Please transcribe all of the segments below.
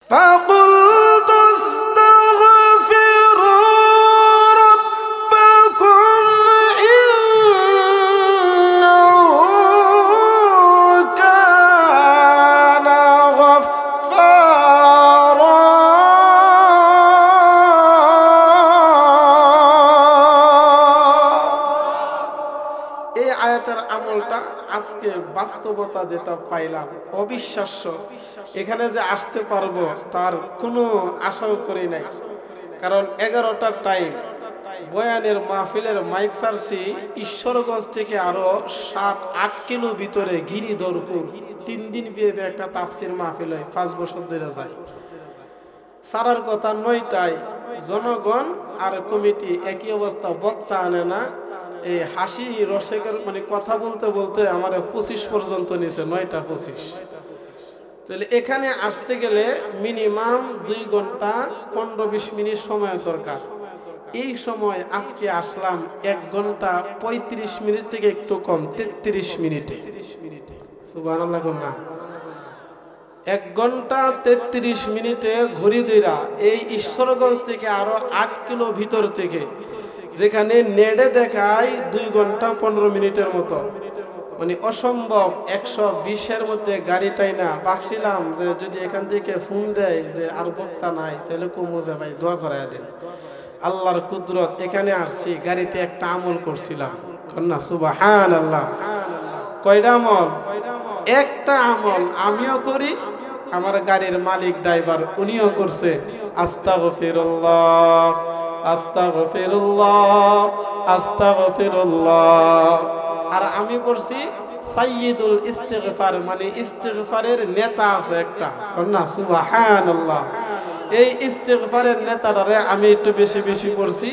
فقلت استغفروا ربكم إنه كان غفارا এই আয়াতের আমলটা আজকে বাস্তবতা যেটা পাইলাম অবিশ্বাস্য। এখানে যে আসতে পারবো তার কোনো আশাও করি নাই, কারণ 11টার টাইম বয়ানের মাহফিলের মাইক চার্সি ঈশ্বরগঞ্জ থেকে আরো 7-8 কিলো ভিতরে গিরিধরপুর 3 দিন বিয়ে একটা তাফসির মাহফিল হয়, 5 বছর ধরে যায়। সারার কথা 9টায় জনগণ আর কমিটি একই অবস্থা, বক্তা আনে না। এই হাসি রসেকের মানে কথা বলতে বলতে আমার 25 পর্যন্ত নিছে, 9টা 25। তাহলে এখানে আসতে গেলে মিনিমাম 2 ঘন্টা 15-20 মিনিট সময় দরকার। এই সময় আজকে আসলাম 1 ঘন্টা 35 মিনিট থেকে একটু কম, 33 মিনিটে। সুবহানাল্লাহ। 1 ঘন্টা 33 মিনিটে ঘুরি দিরা এই ঈশ্বরগঞ্জ থেকে আরো 8 কিলো ভিতর থেকে, যেখানে নেড়ে দেখায় 2 ঘন্টা 15 মিনিটের মতো, মানে অসম্ভব। 120-এর মধ্যে গাড়িটাই না। ভাবছিলাম যে যদি এখান থেকে ফোন দেয় যে আর বক্তা নাই, তাহলে কমোজে ভাই দোয়া করায় দেন। আল্লাহর কুদরত, এখানে আসছি, গাড়িতে একটা আমল করছিলাম। কন্যা সুবহানাল্লাহ। কয়টা আমল? একটা আমল আমিও করি, আমার গাড়ির মালিক ড্রাইভার উনিও করছে। আস্তাগফিরুল্লাহ আস্তাগফিরুল্লাহ আস্তাগফিরুল্লাহ। আর আমি পড়ছি সাইয়্যিদুল ইস্তিগফার, মানে ইস্তিগফারের নেতা আছে একটা। কন্যা সুবহানাল্লাহ। এই ইস্তিগফারের নেতাটারে আমি একটু বেশি বেশি পড়ছি,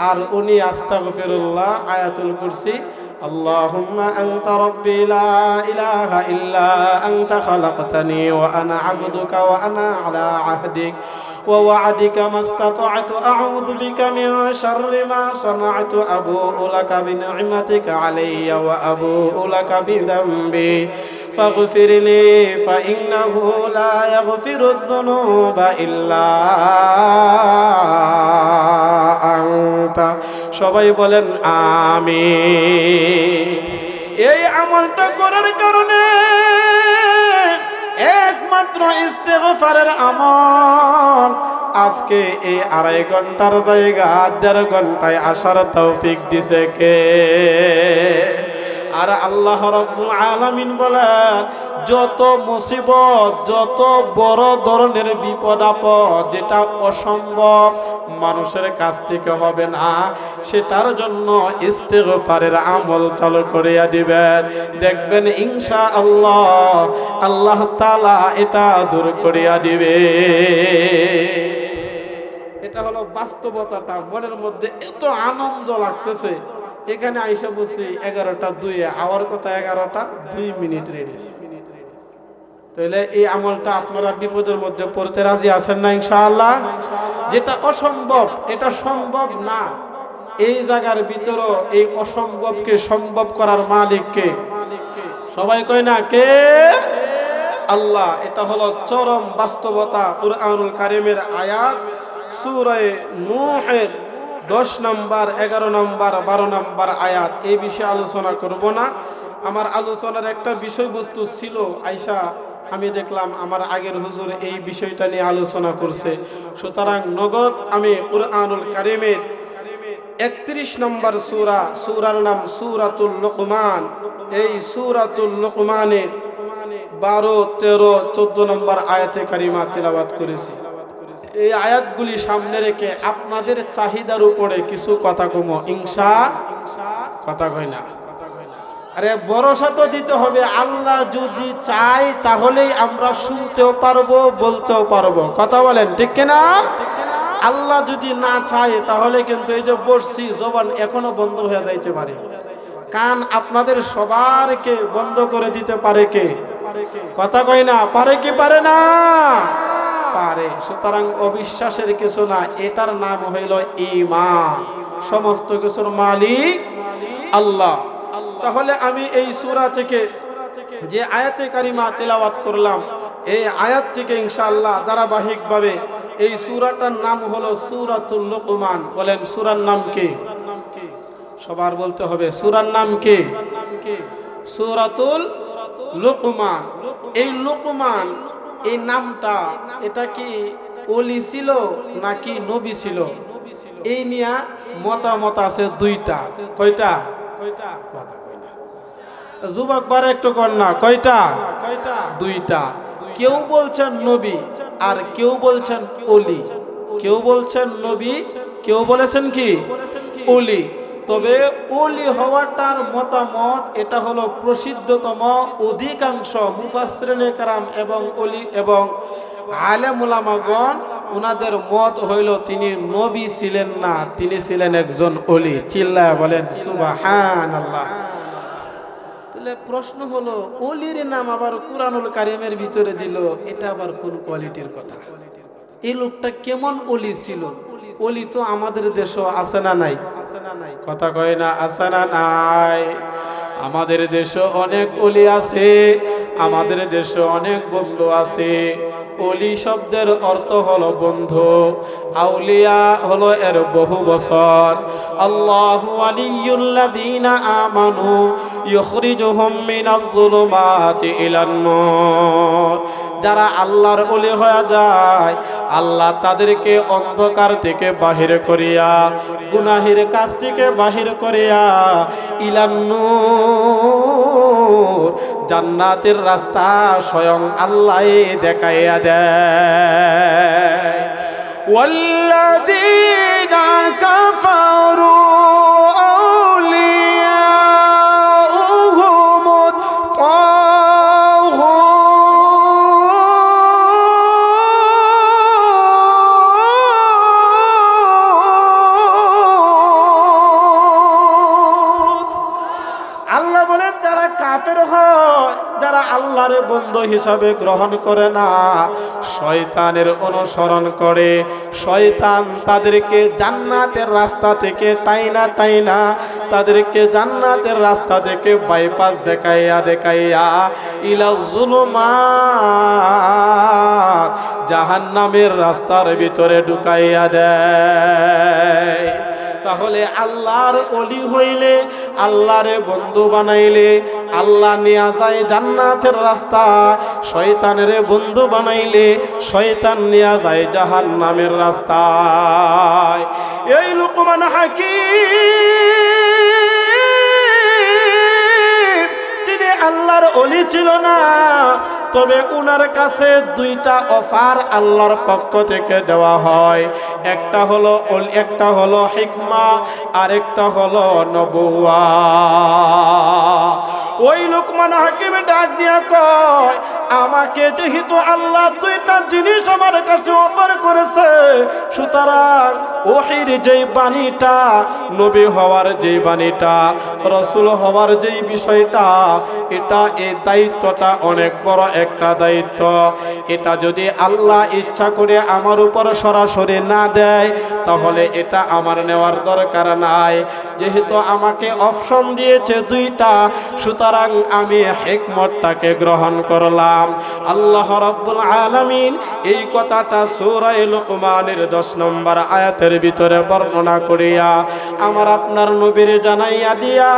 আর উনি আস্তাগফিরুল্লাহ আয়াতুল কুরসি। আল্লাহুম্মা আনতা রাব্বি লা ইলাহা ইল্লা আনতা খালাকতানি ওয়া আনা আবদুকা ওয়া আনা আলা আহদিক ওয়া ওয়া'দিকা মাস্তাতা'তু আউযু বিকা মিন শাররি মা সানা'তু আবু'ু লাকা বিনি'মাতিকা আলাইয়া ওয়া আবু'ু লাকা বিযামবি ফাগফির লি ফাইন্নাহু লা ইয়াগফিরুয যুনুবা ইল্লা আনতা। সবাই বলেন আমিন। এই আমলটা করার কারণে একমাত্র ইস্তিগফারের আমল আজকে এই 2.5 ঘন্টার জায়গা 1.5 ঘন্টায় আসার তৌফিক দিছে কে? আর আল্লাহ রাব্বুল আলামিন বলেন, যত মুসিবত, যত বড় ধরনের বিপদ আপদ যেটা অসম্ভব মানুষের কাছ থেকে হবে না, সেটার জন্য ইস্তিগফারের আমল চালু করিয়া দিবেন। দেখবেন ইনশাআল্লাহ আল্লাহ তাআলা এটা দূর করিয়া দিবে। এটা হলো বাস্তবতাটা। মনের মধ্যে এত আনন্দ লাগতেছে। এখানে আইসা বসে 11টা 2, আওয়ার কথা 11টা 2 মিনিট রেডি। তাহলে এই আমলটা আপনারা বিপদের মধ্যে পড়তে রাজি আছেন না ইনশাআল্লাহ? যেটা অসম্ভব এটা সম্ভব না, এই জায়গার ভিতরও এই অসম্ভবকে সম্ভব করার মালিক কে? সবাই কয় না কে? আল্লাহ। এটা হলো চরম বাস্তবতা। কুরআনুল কারীমের আয়াত সূরা নূহের 10 নম্বর, 11 নম্বর, 12 নম্বর আয়াত। এই বিষয়ে আলোচনা করব না। আমার আলোচনার একটা বিষয়বস্তু ছিল, আয়েশা আমি দেখলাম আমার আগের হুজুর এই বিষয়টা নিয়ে আলোচনা করছে। সুতরাং নগদ আমি কুরআনুল কারীমের 31 নম্বর সূরা, সূরার নাম সূরাতুল লুকমান, এই সূরাতুল লুকমানের 12, 13, 14 নম্বর আয়াতে কারিমা তেলাওয়াত করেছি। এই আয়াতগুলি সামনে রেখে আপনাদের চাহিদার উপরে কিছু কথা কম কথা কই না। আরে ভরসা তো দিতে হবে, আল্লাহ যদি চায় তাহলেই আমরা শুনতেও পারবো, বলতেও পারবো। কথা বলেন ঠিক কিনা? আল্লাহ যদি না চায় তাহলে কিন্তু এই যে বসছি, জবান এখনো বন্ধ হয়ে যাইতে পারে। কান আপনাদের সবারকে বন্ধ করে দিতে পারে কে? কথা কই না। পারে কি পারে না? পারে। সুতরাং অবিশ্বাসের কিছু না, এটার নাম হইল ঈমান। সমস্ত কিছুর মালিক আল্লাহ। তাহলে আমি এই সূরা থেকে যে আয়াতে কারিমা তেলাওয়াত করলাম, এই আয়াত থেকে ইনশাআল্লাহ ধারাবাহিকভাবে এই সূরাটার নাম হলো সূরাতুল লুকমান। বলেন সূরার নাম কি? সবার বলতে হবে সূরার নাম কি? সূরাতুল লুকমান। এই লুকমান এই নামটা এটা কি ওলি ছিল নাকি নবী ছিল? এই নিয়ে মতামত আছে দুইটা। কয়টা? যুবক বারে একটু কন্যা কয়টা? দুইটা। কেউ বলছেন নবী আর কেউ বলছেন ওলি। কেউ বলছেন নবী, কেউ বলেছেন কি ওলি। তবে ওলি হওয়াটার মতামত এটা হলো প্রসিদ্ধতম। অধিকাংশ মুফাসসিরিনে কেরাম এবং ওলি এবং আলেম উলামাগণ উনাদের মত হইল তিনি নবী ছিলেন না, তিনি ছিলেন একজন ওলি। চিল্লায় বলেন সুবহানাল্লাহ। তাহলে প্রশ্ন হলো ওলির নাম আবার কুরআনুল কারীমের ভিতরে দিল, এটা আবার কোন কোয়ালিটির কথা? এই লোকটা কেমন ওলি ছিল? ওলি তো আমাদের দেশও আছে না নাই? কথা কয় না আছে না নাই? আমাদের দেশে অনেক ওলি আছে, আমাদের দেশে অনেক বন্ধু আছে। ওলি শব্দের অর্থ হলো বন্ধু, আউলিয়া হলো এর বহু বচন। আল্লাহু ওয়ালিয়ুল্লাযীনা আমানু ইখরিজুহুম মিনাজ-যুলুমাতি ইলান-নূর। যারা আল্লাহর ওলি হয়ে যায়, আল্লাহ তাদেরকে অন্ধকার থেকে বাহির করিয়া, গুনাহের কাজ থেকে বাহির করিয়া ইলান-নূর জান্নাতের রাস্তা স্বয়ং আল্লাহ দেখাইয়া দেয়। ওয়াল্লাযীনা কাফারু আউলিয়াউহুমুত তাগুত। আল্লাহ বলেন যারা কাফের হয়, যারা আল্লাহর বন্ধু হিসাবে গ্রহণ করে না, শয়তানের অনুসরণ করে, শয়তান তাদেরকে জান্নাতের রাস্তা থেকে টাইনা তাদেরকে জান্নাতের রাস্তা থেকে বাইপাস দেখাইয়া ইলা যুলুমাত জাহান্নামের রাস্তার ভিতরে ঢুকাইয়া দেয়। তাহলে আল্লাহর ওলি হইলে, আল্লাহরে বন্ধু বানাইলে আল্লাহ নিয়ে যায় জান্নাতের রাস্তা, শয়তানের বন্ধু বানাইলে শয়তান নিয়ে যায় জাহান্নামের রাস্তায়। এই লুকমান হাকিম তিনি আল্লাহর ওলি ছিল না, তবে উনার কাছে দুইটা অফার আল্লাহর পক্ষ থেকে দেওয়া হয়। একটা হলো হিকমা, আর একটা হলো নবুয়্বত। ওই লুকমান হাকিম ডাক দিয়া কয়, আমাকে যেহেতু আল্লাহ দুইটা জিনিস আমার কাছে অফার করেছে, সুতরাং ওহির যেই বাণীটা, নবী হওয়ার যেই বাণীটা, রাসূল হওয়ার যেই বিষয়টা, এটা এই দায়িত্বটা অনেক বড় একটা দায়িত্ব। এটা যদি আল্লাহ ইচ্ছা করে আমার উপর সরাসরি না দেয়, তাহলে এটা আমার নেওয়ার দরকার নাই। যেহেতু আমাকে অপশন দিয়েছে দুইটা, সুতরাং আমি হিকমতটাকে গ্রহণ করলাম। আল্লাহ রাব্বুল আলামিন এই কথাটা সূরা লুকমানের 10 নম্বর আয়াতের ভিতরে বর্ণনা করিয়া আমার আপনার নবীর জানাইয়া দিয়া,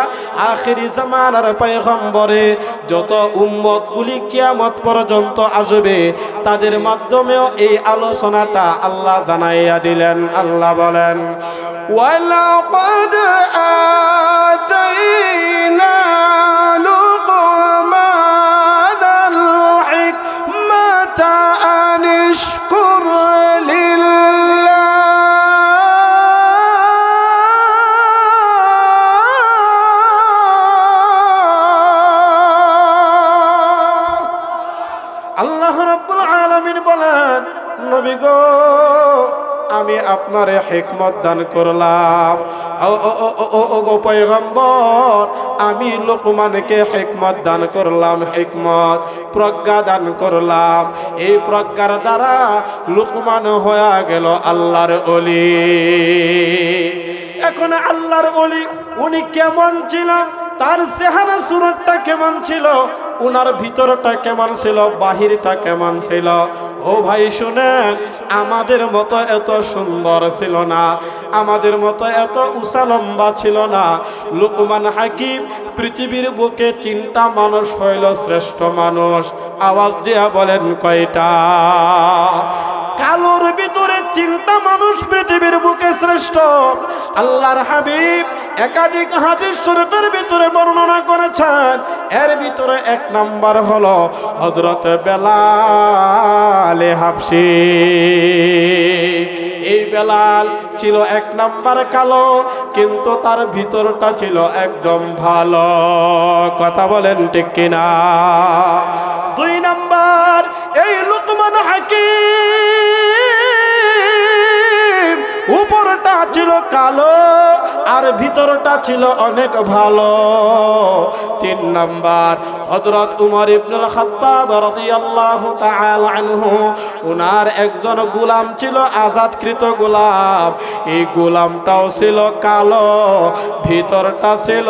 আখিরি জামানার পয়গম্বরে যত উম্মত গুলি কিয়ামত পর্যন্ত আসবে, তাদের মাধ্যমেও এই আলোচনাটা আল্লাহ জানাইয়া দিলেন। আল্লাহ বলেন, ওয়ালাকাদ আতাইনা লুকমানাল হিকমাতা আনিশকুর লিল্লাহ। আল্লাহ রাব্বুল আলামিন বলেন, নবী গো, আমি আপনারে হিকমত দান করলাম। ও পয়গম্বর, আমি লুকমানকে হিকমত দান করলাম, হিকমত প্রজ্ঞা দান করলাম। এই প্রজ্ঞার দ্বারা লুকমান হয়ে গেল আল্লাহর ওলি। এখন আল্লাহর ওলি উনি কেমন ছিল, তার চেহারা সুরতটা কেমন ছিল, উনার ভিতরটা কেমন ছিল, বাহিরটা কেমন ছিল। ও ভাই শুনেন, আমাদের মতো এত সুন্দর ছিল না, আমাদের মতো এত উঁচা লম্বা ছিল না। লুকমান হাকিম পৃথিবীর বুকে 3টা মানুষ হইল শ্রেষ্ঠ মানুষ। আওয়াজ দিয়া বলেন কয়টা? কালোর ভিতরে 3টা মানুষ পৃথিবীর বুকে শ্রেষ্ঠ। আল্লাহর হাবিব একাধিক হাদিস শরীফের ভিতরে বর্ণনা করেছেন। এর ভিতরে 1 নাম্বার হলো হযরত বেলাল হাবশী। এই বেলাল ছিল 1 নাম্বার কালো, কিন্তু তার ভিতরটা ছিল একদম ভালো। কথা বলেন ঠিক কিনা? 2 নাম্বার এই লুকমান হাকিম, উপরটা ছিল কালো আর ভিতরটা ছিল অনেক ভালো। 3 নাম্বার হযরত উমর ইবনুল খাত্তাব রাদিয়াল্লাহু তাআলা আনহু, উনার একজন গোলাম ছিল, আজাদকৃত গোলাম। এই গোলামটাও ছিল কালো, ভিতরটা ছিল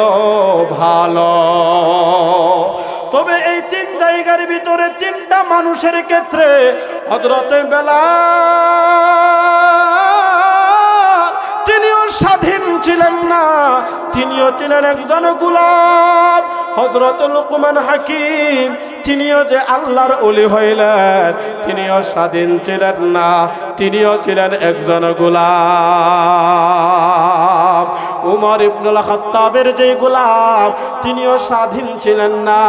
ভালো। তবে এই 3 জায়গার ভিতরে 3টা মানুষের ক্ষেত্রে হযরত বেলাল তিনিও স্বাধীন ছিলেন না, তিনিও ছিলেন একজন গোলাম। হযরত লুকমান হাকিম তিনিও যে আল্লাহর ওলি হইলেন, তিনিও স্বাধীন ছিলেন না, তিনিও ছিলেন একজন গোলাম। উমর ইবনুল খাত্তাবের যে গোলাম, তিনিও স্বাধীন ছিলেন না,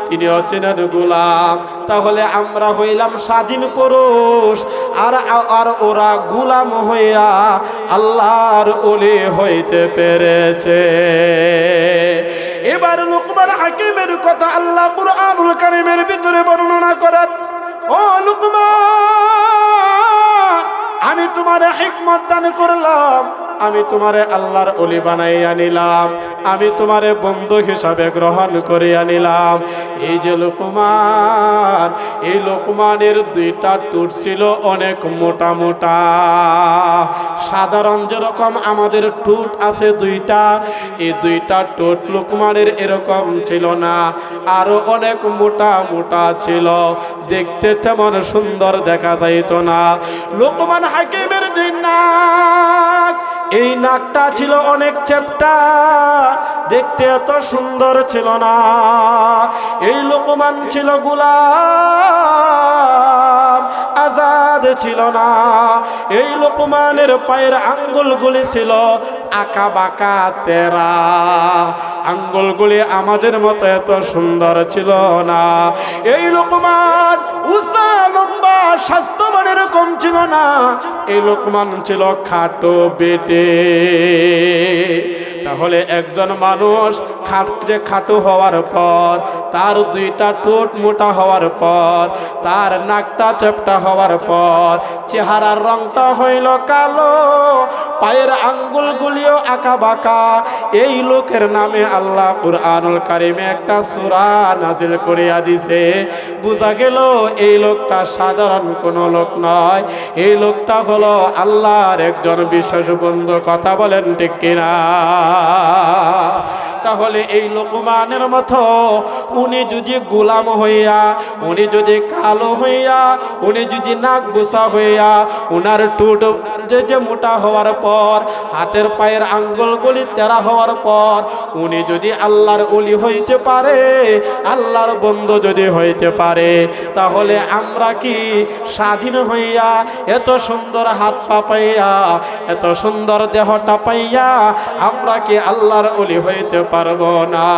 তিনিও ছিলেন গোলাম। তাহলে আমরা হইলাম স্বাধীন পুরুষ, আর ওরা গোলাম হইয়া আল্লাহর ওলি হইতে পেরেছে। এবার লুকমান হাকিমের কথা আল্লাহ কুরআনুল কারীমের ভিতরে বর্ণনা করেন। ও লুকমান, আমি তোমারে হিকমত দান করলাম, আমি তোমারে আল্লাহর ওলি বানাইয়া নিলাম, আমি তোমারে বন্ধু হিসাবে গ্রহণ করে আনিলাম। এই যে লুকমান, এই লুকমানের 2টা ঠোঁট ছিল অনেক মোটা মোটা। সাধারণ যেরকম আমাদের ঠোঁট আছে 2টা, এই 2টা ঠোঁট লুকমানের এরকম ছিল না, আরো অনেক মোটা মোটা ছিল। দেখতে তেমন সুন্দর দেখা যাইত না। লুকমান হাকিমের যে নাক, এই নাকটা ছিল অনেক চ্যাপ্টা, দেখতে এত সুন্দর ছিল না। এই লুকমান ছিল গোলাম, আজাদ ছিল না। এই লুকমানের পায়ের আঙ্গুলগুলি ছিল আঁকা বাঁকা তেরা, আঙ্গুলগুলি আমাদের মতো এত সুন্দর ছিল না। এই লুকমান উঁচা লম্বা স্বাস্থ্যবান এরকম ছিল না, এই লুকমান ছিল খাটো বেটে। তাহলে একজন মানুষ খাটো হওয়ার পর, তার 2টা ঠোঁট মোটা হওয়ার পর, তার নাকটা চ্যাপ্টা হওয়ার পর, চেহারার রংটা হইল কালো, পায়ের আঙ্গুলগুলিও আঁকা বাঁকা। এই লোকের নামে আল্লাহ কুরআনুল কারীমে একটা সূরা নাজিল করিয়া দিছে। বুঝা গেল এই লোকটা সাধারণ কোনো লোক নয়, এই লোকটা হলো আল্লাহর একজন বিশেষ বন্ধু। কথা বলেন ঠিক কিনা? তাহলে এই লুকমানের মতো উনি যদি গোলাম হইয়া, উনি যদি কালো হইয়া, উনি যদি নাক বোসা হইয়া, উনার ঠোঁট যে মোটা হওয়ার পর, হাতের পায়ের আঙ্গুলগুলি তেরা হওয়ার পর উনি যদি আল্লাহর ওলি হইতে পারে, আল্লাহর বন্ধু যদি হইতে পারে, তাহলে আমরা কি স্বাধীন হইয়া এত সুন্দর হাত পা পাইয়া, এত সুন্দর দেহটা পাইয়া আমরা কি আল্লাহর ওলি হইতে পারবো না?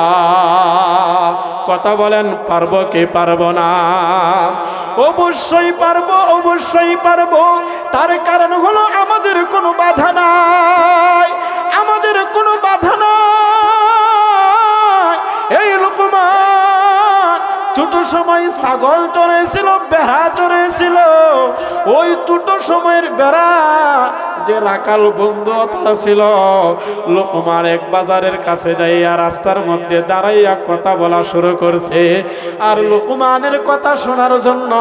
কথা বলেন, পারবো কি পারবো না? অবশ্যই পারবো, অবশ্যই পারবো। তার কারণ হলো আমাদের কোনো বাধা নাই, আমাদের কোনো বাধা নাই। এই লুকমান ছোট সময় ছাগল চড়েছিল, বেড়া চড়েছিল। ওই ছোট সময়ের বেড়া যে রাখাল বন্ধু তার ছিল, লুকমান এক বাজারের কাছে যাইয়া রাস্তার মধ্যে দাঁড়াইয়া কথা বলা শুরু করছে। আর লুকমানের কথা শোনার জন্য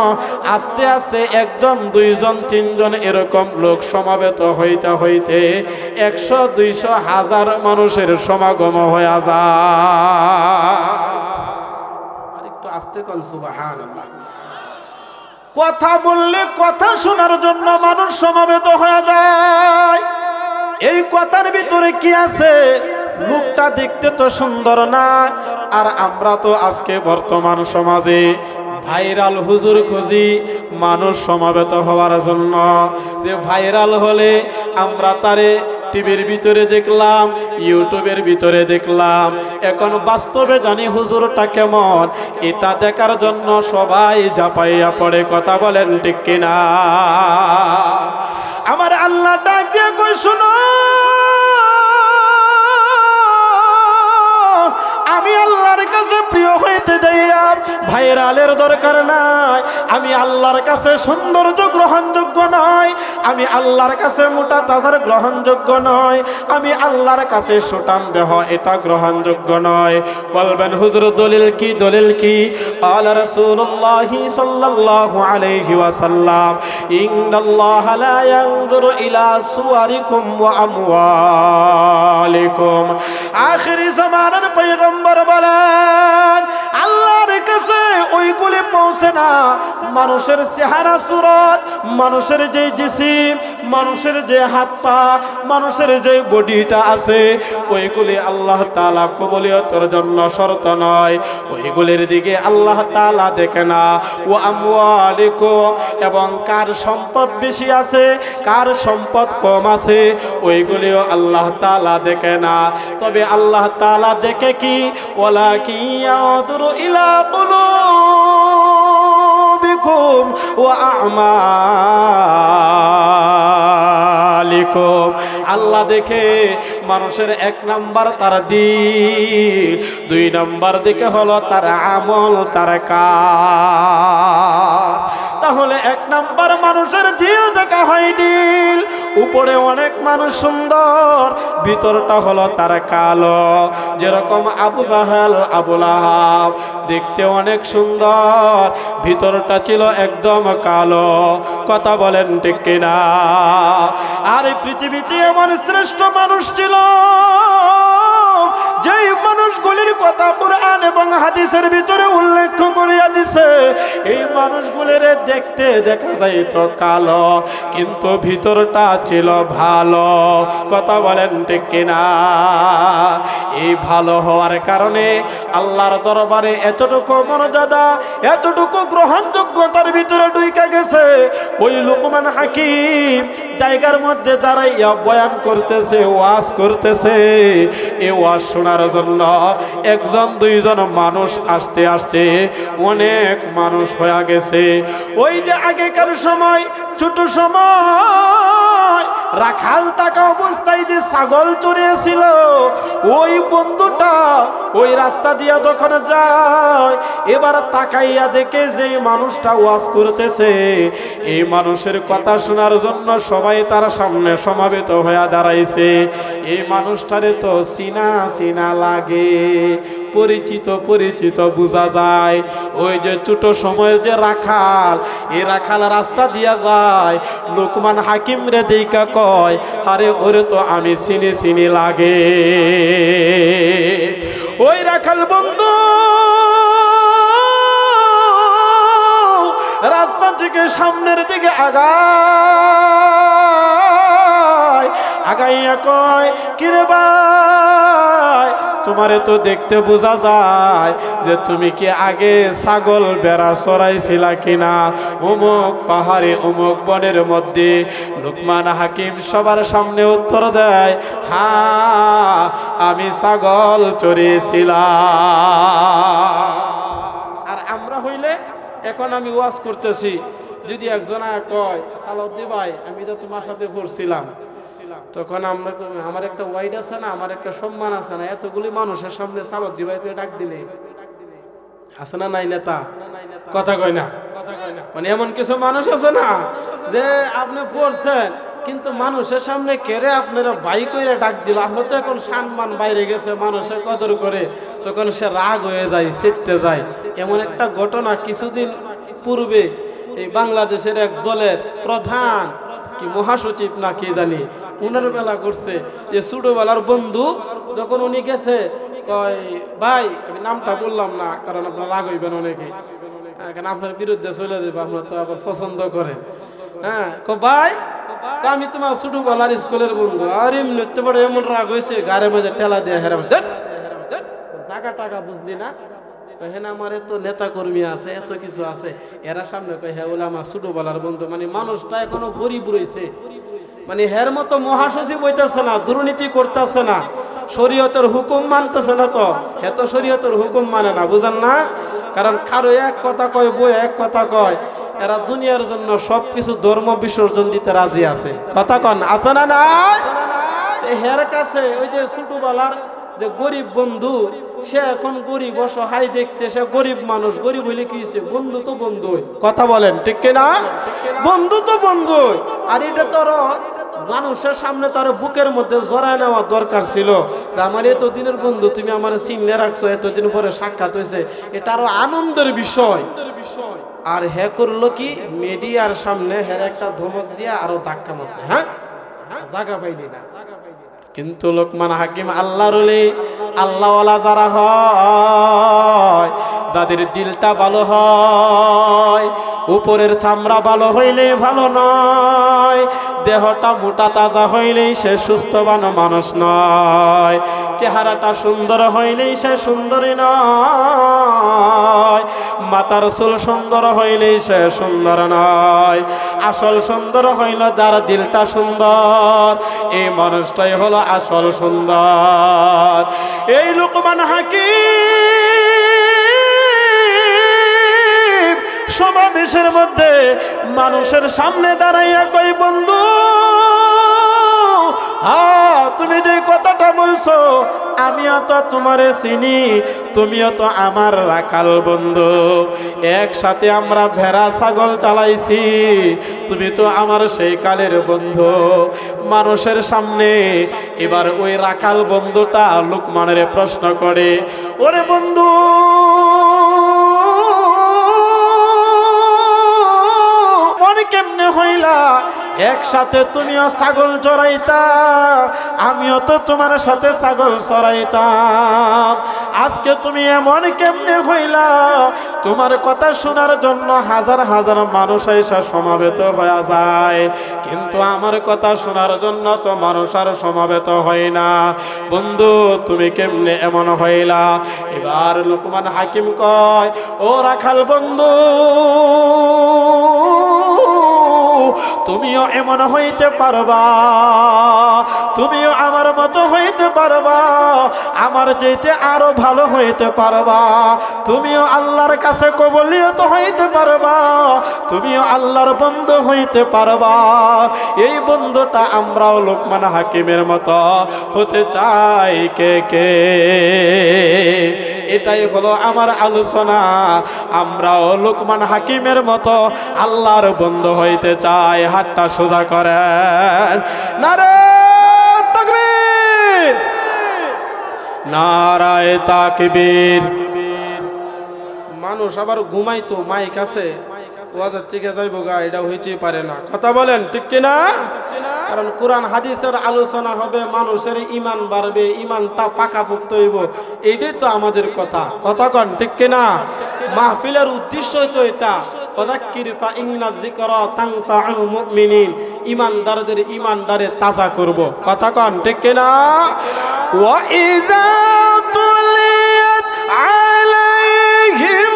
আস্তে আস্তে 1 জন 2 জন 3 জন এরকম লোক সমাবেত হইতে হইতে 100 200 1000 মানুষের সমাগম হয়ে যায়। একটু আস্তে কোন সুবহানাল্লাহ। কথা বললে কথা শোনার জন্য মানুষ সমবেত হয়ে যায়। এই কথার ভিতরে কি আছে? লোকটা দেখতে তো সুন্দর না, আর আমরা তো আজকে বর্তমান সমাজে ভাইরাল হুজুর খুঁজি মানুষ সমবেত হওয়ার জন্য। যে ভাইরাল হলে আমরা তারে টিভির ভিতরে দেখলাম, ইউটিউবের ভিতরে দেখলাম, এখন বাস্তবে জানি হুজুরটা কেমন। এটা দেখার জন্য সবাই ঝাঁপাইয়া পড়ে। কথা বলেন ঠিক কিনা? আমার আল্লাহ ডাক দিয়ে কই, শোনো, আমি আল্লাহর কাছে প্রিয় হইতে যাইয়া ভাইরালের দরকার নাই। আমি আল্লাহর কাছে সৌন্দর্য গ্রহণযোগ্য নয়, আমি আল্লাহর কাছে মোটা তাজার গ্রহণযোগ্য নয়, আমি আল্লাহর কাছে সুটাম দেহ এটা গ্রহণযোগ্য নয়। বলবেন হুজুর দলিল কি? দলিল কি? আলা রাসূলুল্লাহ সাল্লাল্লাহু আলাইহি ওয়াসাল্লাম, ইন্নাল্লাহা লা ইয়ানজুরু ইলা সুওয়ারিকুম ওয়া আমওয়ালিকুম। আখিরি জামানার পয়গম্বর বলেন, আল্লাহর কাছে ওইগুলি পৌঁছে না মানুষের চেহারা সুরত, মানুষের যে জিসিম, মানুষের যে হাত পা, মানুষের যে বডিটা আছে, ওইগুলি আল্লাহ তাআলা কবুলিয়তের জন্য শর্ত নয়। ওইগুলির দিকে আল্লাহ তাআলা দেখে না। ও আমওয়ালিকুম, এবং কার সম্পদ বেশি আছে, কার সম্পদ কম আছে, ওইগুলিও আল্লাহ তাআলা দেখে না। তবে আল্লাহ তাআলা দেখে কি? ওয়ালাকিন ইয়ানজুরু ইলা কুলুবিকুম ওয়া আমালিকুম। আল্লাহ দেখে মানুষের 1 নাম্বার তার দিল, 2 নাম্বার দিকে হলো তার আমল, তার কাজ। তাহলে 1 নাম্বার মানুষের দিল দেখা হয় দিল। উপরে অনেক মানুষ সুন্দর, ভিতরটা হলো তার কালো। যেরকম আবু জাহেল, আবু লাহাব দেখতে অনেক সুন্দর, ভিতরটা ছিল একদম কালো। কথা বলেন ঠিক কিনা? আর এই পৃথিবীতে এমন শ্রেষ্ঠ মানুষ ছিল যেই মানুষগুলির কথা কুরআন এবং হাদিসের ভিতরে উল্লেখ করিয়া দিছে। এই মানুষগুলির দেখতে দেখা যাইত কালো, কিন্তু ভিতরটা ছিল ভালো। কথা বলেন ঠিক কিনা? এই ভালো হওয়ার কারণে আল্লাহর দরবারে এতটুকু মর্যাদা, এতটুকু গ্রহণযোগ্যতার ভিতরে ঢুইকা গেছে। ওই লুকমান হাকিম জায়গার মধ্যে দাঁড়াইয়া বয়ান করতেছে, ওয়াজ করতেছে। এই ওয়াজ শোনার জন্য 1 জন 2 জন মানুষ আসতে আসতে অনেক মানুষ হয়ে গেছে। ওই যে আগেকার সময়, ছোট সময় রাখাল থাকা অবস্থায় যে ছাগল চড়িয়েছিল, ওই বন্ধুটা ওই রাস্তা দিয়া যখন যায়, এবার তাকাইয়া দেখে যে মানুষটা ওয়াজ করতেছে, এই মানুষের কথা শোনার জন্য সবাই তার সামনে সমাবেত হয়ে দাঁড়াইছে। এই মানুষটারে তো চিনা চিনা লাগে, পরিচিত পরিচিত বোঝা যায়। ওই যে ছোট সময়ের যে রাখাল, এই রাখাল রাস্তা দিয়া যায়, লুকমান হাকিম রে দেইকা কয়, আরে ওরে তো আমি চিনি চিনি লাগে। ওই রাখাল বন্ধু রাস্তা থেকে সামনের দিকে আগায়, আগাইয়া কয়, কিরে ভাই, তোমারে তো দেখতে বোঝা যায় যে তুমি কি আগে ছাগল বেড়া চড়াইছিলা কিনা অমুক পাহাড়ে অমুক বনের মধ্যে। লুকমান হাকিম সবার সামনে উত্তর দেয়, হ্যাঁ আমি ছাগল চড়িয়েছিলাম। আর আমরা হইলে এখন আমি ওয়াজ করতেছি, যদি একজন কয় সালাউদ্দি ভাই আমি তো তোমার সাথে পড়ছিলাম, তখন আমরা আমার একটা ওয়াইড আছে না, আমার একটা সম্মান আছে না, এতগুলি মানুষের সামনে সালাউদ্দি ভাই তুই ডাক দিলে আছে না নাই নেতা? কথা কয় না, মানে এমন কিছু মানুষ আছে না যে আপনি পড়ছেন কিন্তু মানুষের সামনে কেড়ে আপনারা ভাই কইরা ডাক দিল, আপনার তো এখন সম্মান বাইরে গেছে, মানুষের কদর করে, তখন সে রাগ হয়ে যায়, চেতে যায়। এমন একটা ঘটনা কিছুদিন পূর্বে এই বাংলাদেশের এক দলের প্রধান কি মহাসচিব না কি জানি, উনার বেলা করছে যে ছোটবেলার বন্ধু যখন উনি গেছে কয় ভাই আমি নামটা বললাম না, কারণ আপনার রাগ হইবেন অনেকে, কারণ আপনার বিরুদ্ধে চলে যাবে, আপনার তো আবার পছন্দ করেন। হ্যাঁ, ভাই আমি তোমার ছোটবেলার স্কুলের বন্ধু। আর এমনি বড় এমন রাগ হয়েছে, গাড়ির মাঝে ঠেলা দিয়ে হেরা জায়গা টাকা বুঝলি না? হ্যাঁ, আমার এত নেতা কর্মী আছে, এত কিছু আছে, এরা সামনে কয় হ্যাঁ বলে আমার ছোটবেলার বন্ধু। মানে মানুষটা এখনো গরিব রয়েছে, মানে হের মতো মহাসচিব হইতেছে না, দুর্নীতি করতেছে না, শরীয়তের হুকুম মানতেছে না, তো এত শরীয়তের হুকুম মানে না, বুঝেন না? কারণ কারো এক কথা কয়, বই এক কথা কয়, এরা দুনিয়ার জন্য সবকিছু ধর্ম বিসর্জন দিতে রাজি আছে। কথা কন আছে না? নাই হের কাছে ওই যে ছোটবেলার যে গরিব বন্ধু, সে এখন গরিব অসহায় দেখতে, সে গরিব মানুষ, গরিব হইলে কি হয়েছে, বন্ধু তো বন্ধু। কথা বলেন ঠিক কিনা? বন্ধু তো বন্ধু। আর এটা তো মানুষের সামনে তার বুকের মধ্যে জড়ায় নেওয়া দরকার ছিল, যে আমার এতদিনের বন্ধু, তুমি আমার চিহ্নে রাখছো, এতদিন পরে সাক্ষাৎ হয়েছে, এটা আরো আনন্দের বিষয়। আর হে করলো কি, মিডিয়ার সামনে হের একটা ধমক দিয়ে আরো ধাক্কা মারছে। হ্যাঁ, জায়গা পাইলি না। কিন্তু লোকমান হাকিম আল্লাহর ওলি, আল্লাহওয়ালা যারা হয়, যাদের দিলটা ভালো হয়, উপরের চামড়া ভালো হইলে ভালো নয়, দেহটা মোটা তাজা হইলেই সে সুস্থবান মানুষ নয়, চেহারাটা সুন্দর হইলেই সে সুন্দরী নয়, মাথার চুল সুন্দর হইলেই সে সুন্দর নয়, আসল সুন্দর হইল যার দিলটা সুন্দর, এই মানুষটাই হলো আসল সুন্দর। এই লোকমান হাকিম সমাবেশের মধ্যে মানুষের সামনে দাঁড়াইয়া কই, বন্ধু হ্যাঁ তুমি যে কথাটা বলছো, আমিও তো তোমারে চিনি, তুমিও তো আমার রাখাল বন্ধু, একসাথে আমরা ভেড়া ছাগল চালাইছি, তুমি তো আমার সেই কালের বন্ধু। মানুষের সামনে এবার ওই রাখাল বন্ধুটা লোকমানের প্রশ্ন করে, ওরে বন্ধু মনে কেমনে হইলা, একসাথে তুমিও ছাগল চড়াইতা, আমিও তো তোমার সাথে ছাগল চড়াইতাম, আজকে তুমি এমন কেমনে হইলা? তোমার কথা শোনার জন্য হাজার হাজার মানুষ এসে সমাবেত হয়ে যায়, কিন্তু আমার কথা শোনার জন্য তো মানুষ আর সমাবেত হয় না, বন্ধু তুমি কেমনে এমন হইলা? এবার লোকমান হাকিম কয়, ও রাখাল বন্ধু, তুমিও এমন হইতে পারবা, তুমিও আমার মতো হইতে পারবা, আমার চাইতে আরো ভালো হইতে পারবা, তুমিও আল্লাহর কাছে কবুলিয়ত হইতে পারবা, তুমিও আল্লাহর বন্ধু হইতে পারবা। এই বন্ধুটা আমরাও লোকমান হাকিমের মতো হতে চাই কে কে? এটাই হলো আমার আলোচনা, আমরাও লোকমান হাকিমের মতো আল্লাহর বন্ধু হইতে চাই। হাতটা সোজা করেন, নারে তাকবীর, নারায়ে তাকবীর। মানুষ আবার ঘুমাইতো, মাইক আছে, ওয়াজের থেকে যাইবো গা, এটা হইতেই পারে না। কথা বলেন ঠিক কিনা? কারণ কোরআন হাদিসের আলোচনা হবে, মানুষের ইমান বাড়বে, ইমানটা পাকাপোক্ত হইব, এইটাই তো আমাদের কথা। কথা কন ঠিক কিনা? মাহফিলের উদ্দেশ্যই তো এটা, ফাযাক্কির ফাইন্না যিকরা তানফাউল মুমিনিন, ইমানদারদের ইমানদারে তাজা করব। কথা কন ঠিক কিনা? ওয়া ইযা তুলিয়াত আলাইহিম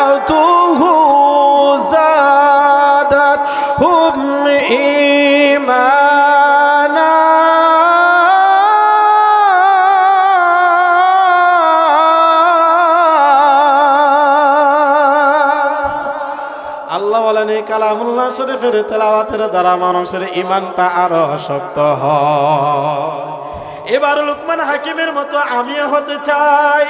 আয়াতুহু যাদাতহুম ঈমানা। আল্লাহ বলেন এই কালামুল্লাহ শরীফের তেলাওয়াতের দ্বারা মানুষের ঈমানটা আরো শক্ত হয়। এবার লোকমান হাকিমের মতো আমিও হতে চাই,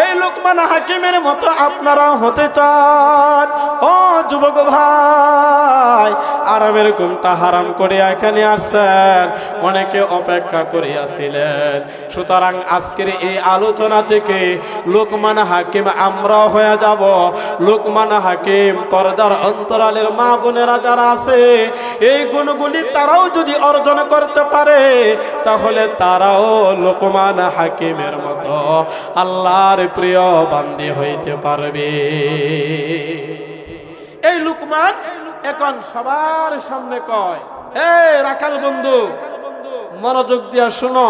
এই লোকমান হাকিমের মতো আপনারাও হতে চান। ও যুবক ভাই, আর হারামের ঘুমটা হারাম করে এখানে আসছেন, অনেকে অপেক্ষা করিয়াছিলেন। সুতরাং আজকের এই আলোচনা থেকে লোকমান হাকিম আমরাও হয়ে যাব। লোকমান হাকিম পর্দার অন্তরালের মা বোনেরা যারা আছে, এই গুণগুলি তারাও যদি অর্জন করতে পারে, তাহলে তারাও লোকমান হাকিমের মতো আল্লাহর প্রিয় বান্দি হইতে পারবে। এই লোকমান এখন সবার সামনে কয়, এই রাখাল বন্ধু, মনোযোগ দিয়া শোনো,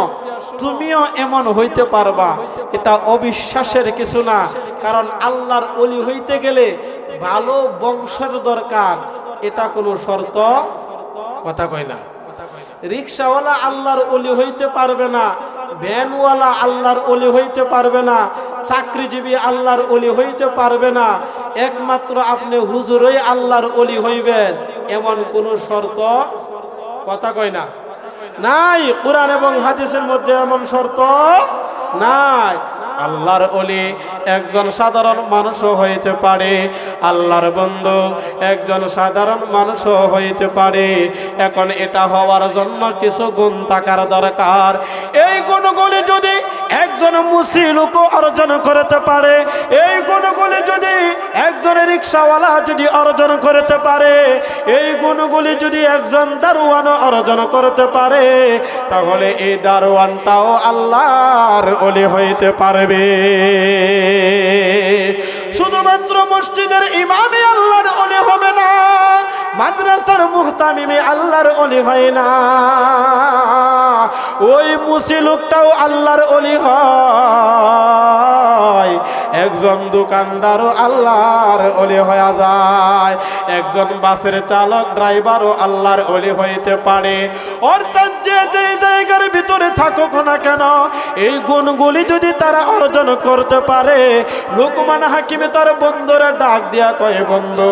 তুমিও এমন হইতে পারবা। এটা অবিশ্বাসের কিছু না, কারণ আল্লাহর ওলি হইতে গেলে ভালো বংশের দরকার, এটা কোনো শর্ত কথা কয় না। রিক্সাওয়ালা আল্লাহর ওলি হইতে পারবে না, ভ্যানওয়ালা আল্লাহর ওলি হইতে পারবে না, চাকরিজীবী আল্লাহর ওলি হইতে পারবে না। একমাত্র আপনি হুজুরই আল্লাহর ওলি হইবেন, এমন কোন শর্ত কথা কয় না নাই। কোরআন এবং হাদিসের মধ্যে এমন শর্ত নাই। আল্লাহর ওলি একজন সাধারণ মানুষও হইতে পারে, আল্লাহর বন্ধু একজন সাধারণ মানুষও হইতে পারে। এখন এটা হওয়ার জন্য কিছু গুণ থাকার দরকার। এই গুণগুলি যদি একজন মুসি লোক অর্জন করতে পারে, এই গুণগুলি যদি একজন রিক্সাওয়ালা যদি অর্জন করতে পারে, এই গুণগুলি যদি একজন দারোয়ান অর্জন করতে পারে, তাহলে এই দারোয়ানটাও আল্লাহর ওলি হইতে পারবে। শুধুমাত্র মসজিদের ইমামে আল্লাহর ওলি হবে না, মাদ্রাসার মুহতামিমে আল্লাহর ওলি হয় না, ওই মুসি লোকটাও আল্লাহর ওলি হয়। একজন দোকানদারও আল্লাহর ওলি হয়ে যায়, একজন বাসের চালক ড্রাইভারও আল্লাহর ওলি হইতে পারে। অর্থাৎ যে যে জায়গার ভিতরে থাকুক না কেন, এই গুণগুলি যদি তারা অর্জন করতে পারে, লোকমান হাকিমে তার বন্ধুরা ডাক দিয়া কয়, বন্ধু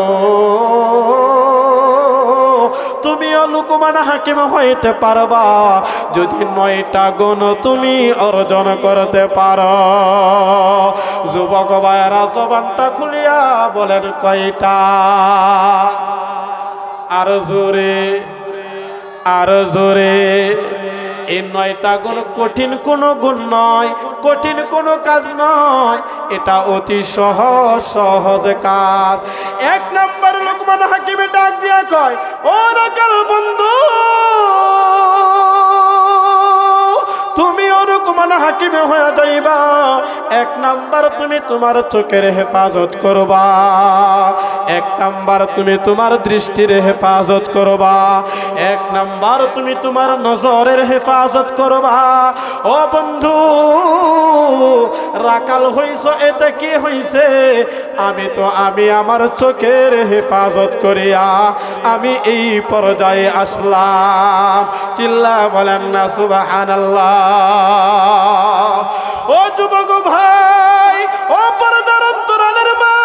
তুমিও লোকমান হাকিম হইতে পারবা যদি 9টা গুণ তুমি অর্জন করতে পারো। যুবক ভাইয়েরা জবানটা খুলিয়া বলেন কয়টা? আর জোরে, আর জোরে। এই 9টা গুণ কঠিন কোনো গুণ নয়, কঠিন কোনো কাজ নয়, এটা অতি সহজ সহজ কাজ। 1 নম্বর লোকমান হাকিমে ডাক দিয়া কয়, ও রাখাল বন্ধু, তুমিও লোকমান হাকিমে হয়ে যাইবা। 1 নাম্বার তুমি তোমার চোখের হেফাজত করবা, 1 নাম্বার তুমি তোমার দৃষ্টির হেফাজত করবা, 1 নাম্বার তুমি তোমার নজরের হেফাজত করবা। ও বন্ধু, রাখাল হইছ এতে কি হইছে? আমি আমার চোখের হেফাজত করিয়া আমি এই পর্যায়ে আসলাম। চিল্লা বলেন না সুবহানাল্লাহ। ও যুবক ভাই, ও পর্দার অন্তরালের মা,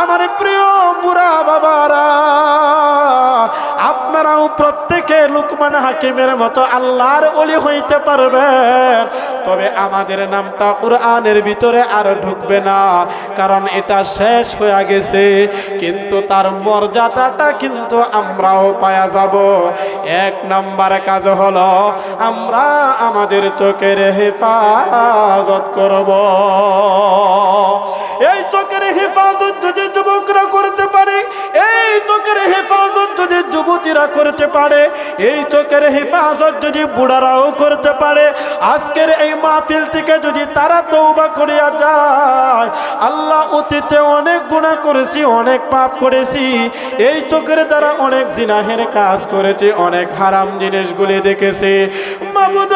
আমার প্রিয় বুড়া বাবারা, আপনারাও প্রত্যেকে লোকমান হাকিমের মতো আল্লাহর ওলি হইতে পারবেন। তবে আমাদের নামটা কুরআনের ভিতরে আর ঢুকবে না, কারণ এটা শেষ হয়ে গেছে, কিন্তু তার মর্যাদাটা কিন্তু আমরাও পাওয়া যাব। 1 নাম্বার কাজ হলো আমরা আমাদের চোখের হেফাজত করব। এই চোখের হেফাজত যদি যুবকরা করতে পারে, এই চোখের হেফাজত যদি যুবতীরা করতে পারে, এই চোখের হেফাজত যদি বুড়ারাও করতে পারে, আজকের এই মাহফিল থেকে যদি তারা তওবা করিয়া যায়, আল্লাহ অতীতে অনেক গুনাহ করেছি, অনেক পাপ করেছি, এই চোখের দ্বারা অনেক জিনাহের কাজ করেছি, অনেক হারাম জিনিসগুলি দেখেছি। মাবুদ,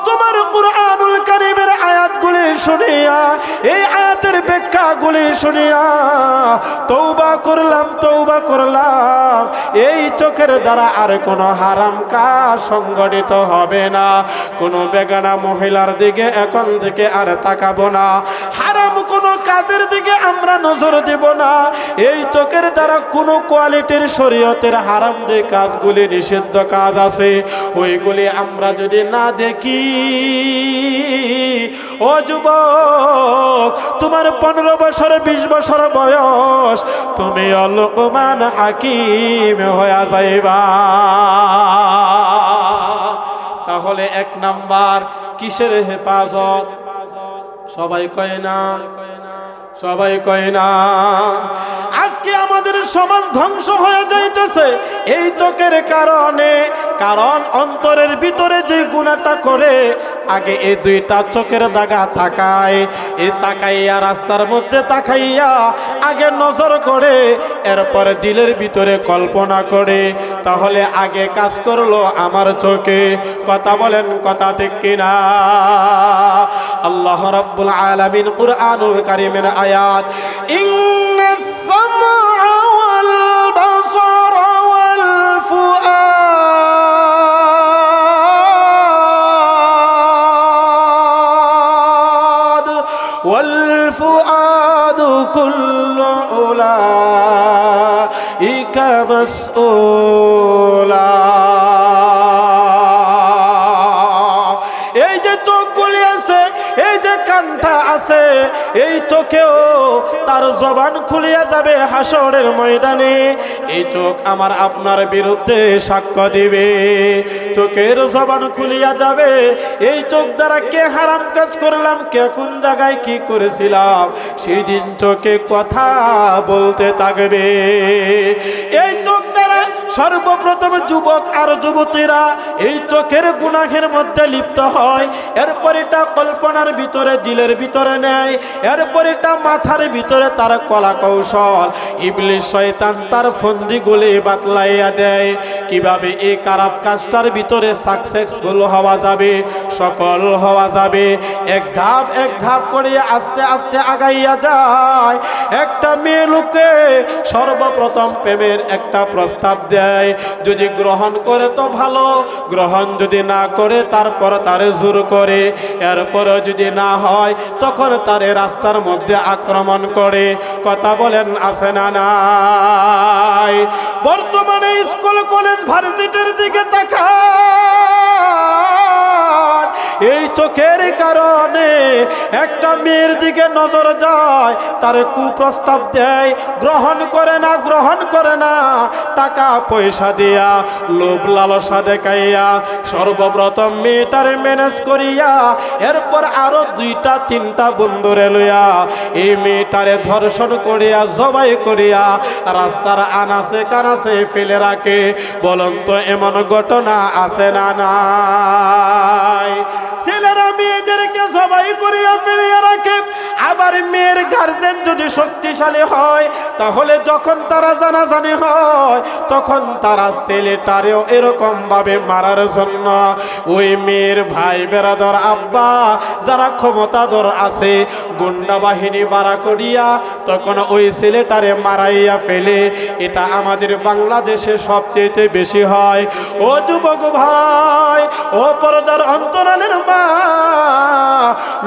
তোমার কুরআনুল কারীমের আয়াতগুলি শুনিয়া, এই আয়াতের ব্যাখ্যাগুলি শুনিয়া তওবা করলাম, তওবা করলাম। এই চোখের দ্বারা আর কোনো হারাম কাজ সংগঠিত হবে না, কোনো বেগানা মহিলার দিকে এখন থেকে আর তাকাবো না, হারাম কোনো কাজের দিকে আমরা নজর দেব না। এই চোখের দ্বারা কোনো কোয়ালিটির শরীয়তের হারাম যে কাজগুলি নিষিদ্ধ কাজ আছে, ওইগুলি আমরা যদি না দেখি, ও যুবক, তোমার 15 বছর 20 বছর বয়স, তুমি লোকমান হাকিম হয়ে যাইবা। তাহলে 1 নাম্বার কিসের হেফাজত? সবাই কয় না, সবাই কয় না। আজকে আমাদের সমাজ ধ্বংস হয়ে যাইতেছে এই চোখের কারণে। কারণ অন্তরের ভিতরে যে গুনাহটা করে, আগে এই 2টা চোখের দাগা তাকায়, এই তাকাইয়া রাস্তার মধ্যে তাকাইয়া আগে নজর করে, এরপরে দিলের ভিতরে কল্পনা করে। তাহলে আগে কাজ করলো আমার চোখে। কথা বলেন, কথা ঠিক কিনা? আল্লাহ রাব্বুল আলামিন কুরআনুল কারীমের আয়াত, ইন্নাস সামআ ওয়াল বাসারা ওয়াল ফুআদ ওয়াল ফুআদু কুল্লু উলাইকা মাসউলা। এই যে চোখগুলি আছে, এই যে কানটা আছে, এই চোখেও তার জবান খুলিয়া যাবে হাসরের ময়দানে। এই চোখ আমার আপনার বিরুদ্ধে সাক্ষ্য দিবে। চোখের জবান খুলিয়া যাবে। এই চোখ দ্বারা কে হারাম কাজ করলাম, কে কোন জায়গায় কি করেছিলাম, সেই দিন চোখে কথা বলতে থাকবে। এই চোখ দ্বারা সর্বপ্রথম যুবক আর যুবতীরা এই চোখের গুনাহের মধ্যে লিপ্ত হয়। এরপর এটা কল্পনার ভিতরে, দিলের ভিতরে নেয়। এরপর এটা মাথার ভিতরে তার কলা কৌশল, ইবলিস শয়তান তার ফন্দিগুলি বাতলাইয়া দেয়। কিভাবে এই খারাপ কাজটার ভিতরে সাকসেসফুল হওয়া যাবে, সফল হওয়া যাবে। এক ধাপ করে আস্তে আস্তে আগাইয়া যায়। একটা মেয়ে লোকে সর্বপ্রথম প্রেমের একটা প্রস্তাব দেয়। যদি গ্রহণ করে তো ভালো, গ্রহণ যদি না করে তারপর তারে জোর করে। এরপরও যদি না হয় তখন তারে রাস্তার মধ্যে আক্রমণ করে। কথা বলেন, আছে না নাই? বর্তমানে স্কুল কলেজ ভার্সিটির দিকে তাকান, এই চোখের কারণে একটা মেয়ের দিকে নজর যায়, তারে কুপ্রস্তাব দেয়, গ্রহণ করে না, গ্রহণ করে না। টাকা পয়সা দিয়া, লোভ লালসা দেখাইয়া সর্বপ্রথম মেয়েটারে ম্যানেজ করিয়া, এরপর আরো 2টা 3টা বন্ধুরে লইয়া এই মেয়েটারে ধর্ষণ করিয়া, জবাই করিয়া রাস্তার আনাচে কানাচে ফেলে রাখে। বলুন তো এমন ঘটনা আছে না নাই? ছেলেরা মেয়েদেরকে জবাই করিয়া ফেলিয়া রাখে। আবার মেয়ের গার্জেন যদি শক্তিশালী হয়, তাহলে যখন তারা জানাজানি হয়, তখন তারা ছেলেটারেও এরকম ভাবে মারার জন্য ওই মেয়ের ভাই বেরাদর আব্বা যারা ক্ষমতাধর আছে, গুন্ডা বাহিনী বাড়া করিয়া তখন ওই ছেলেটারে মারাইয়া ফেলে। এটা আমাদের বাংলাদেশে সবচেয়ে বেশি হয়। ও যুবক ভাই, ও পর্দার অন্তরালের মা,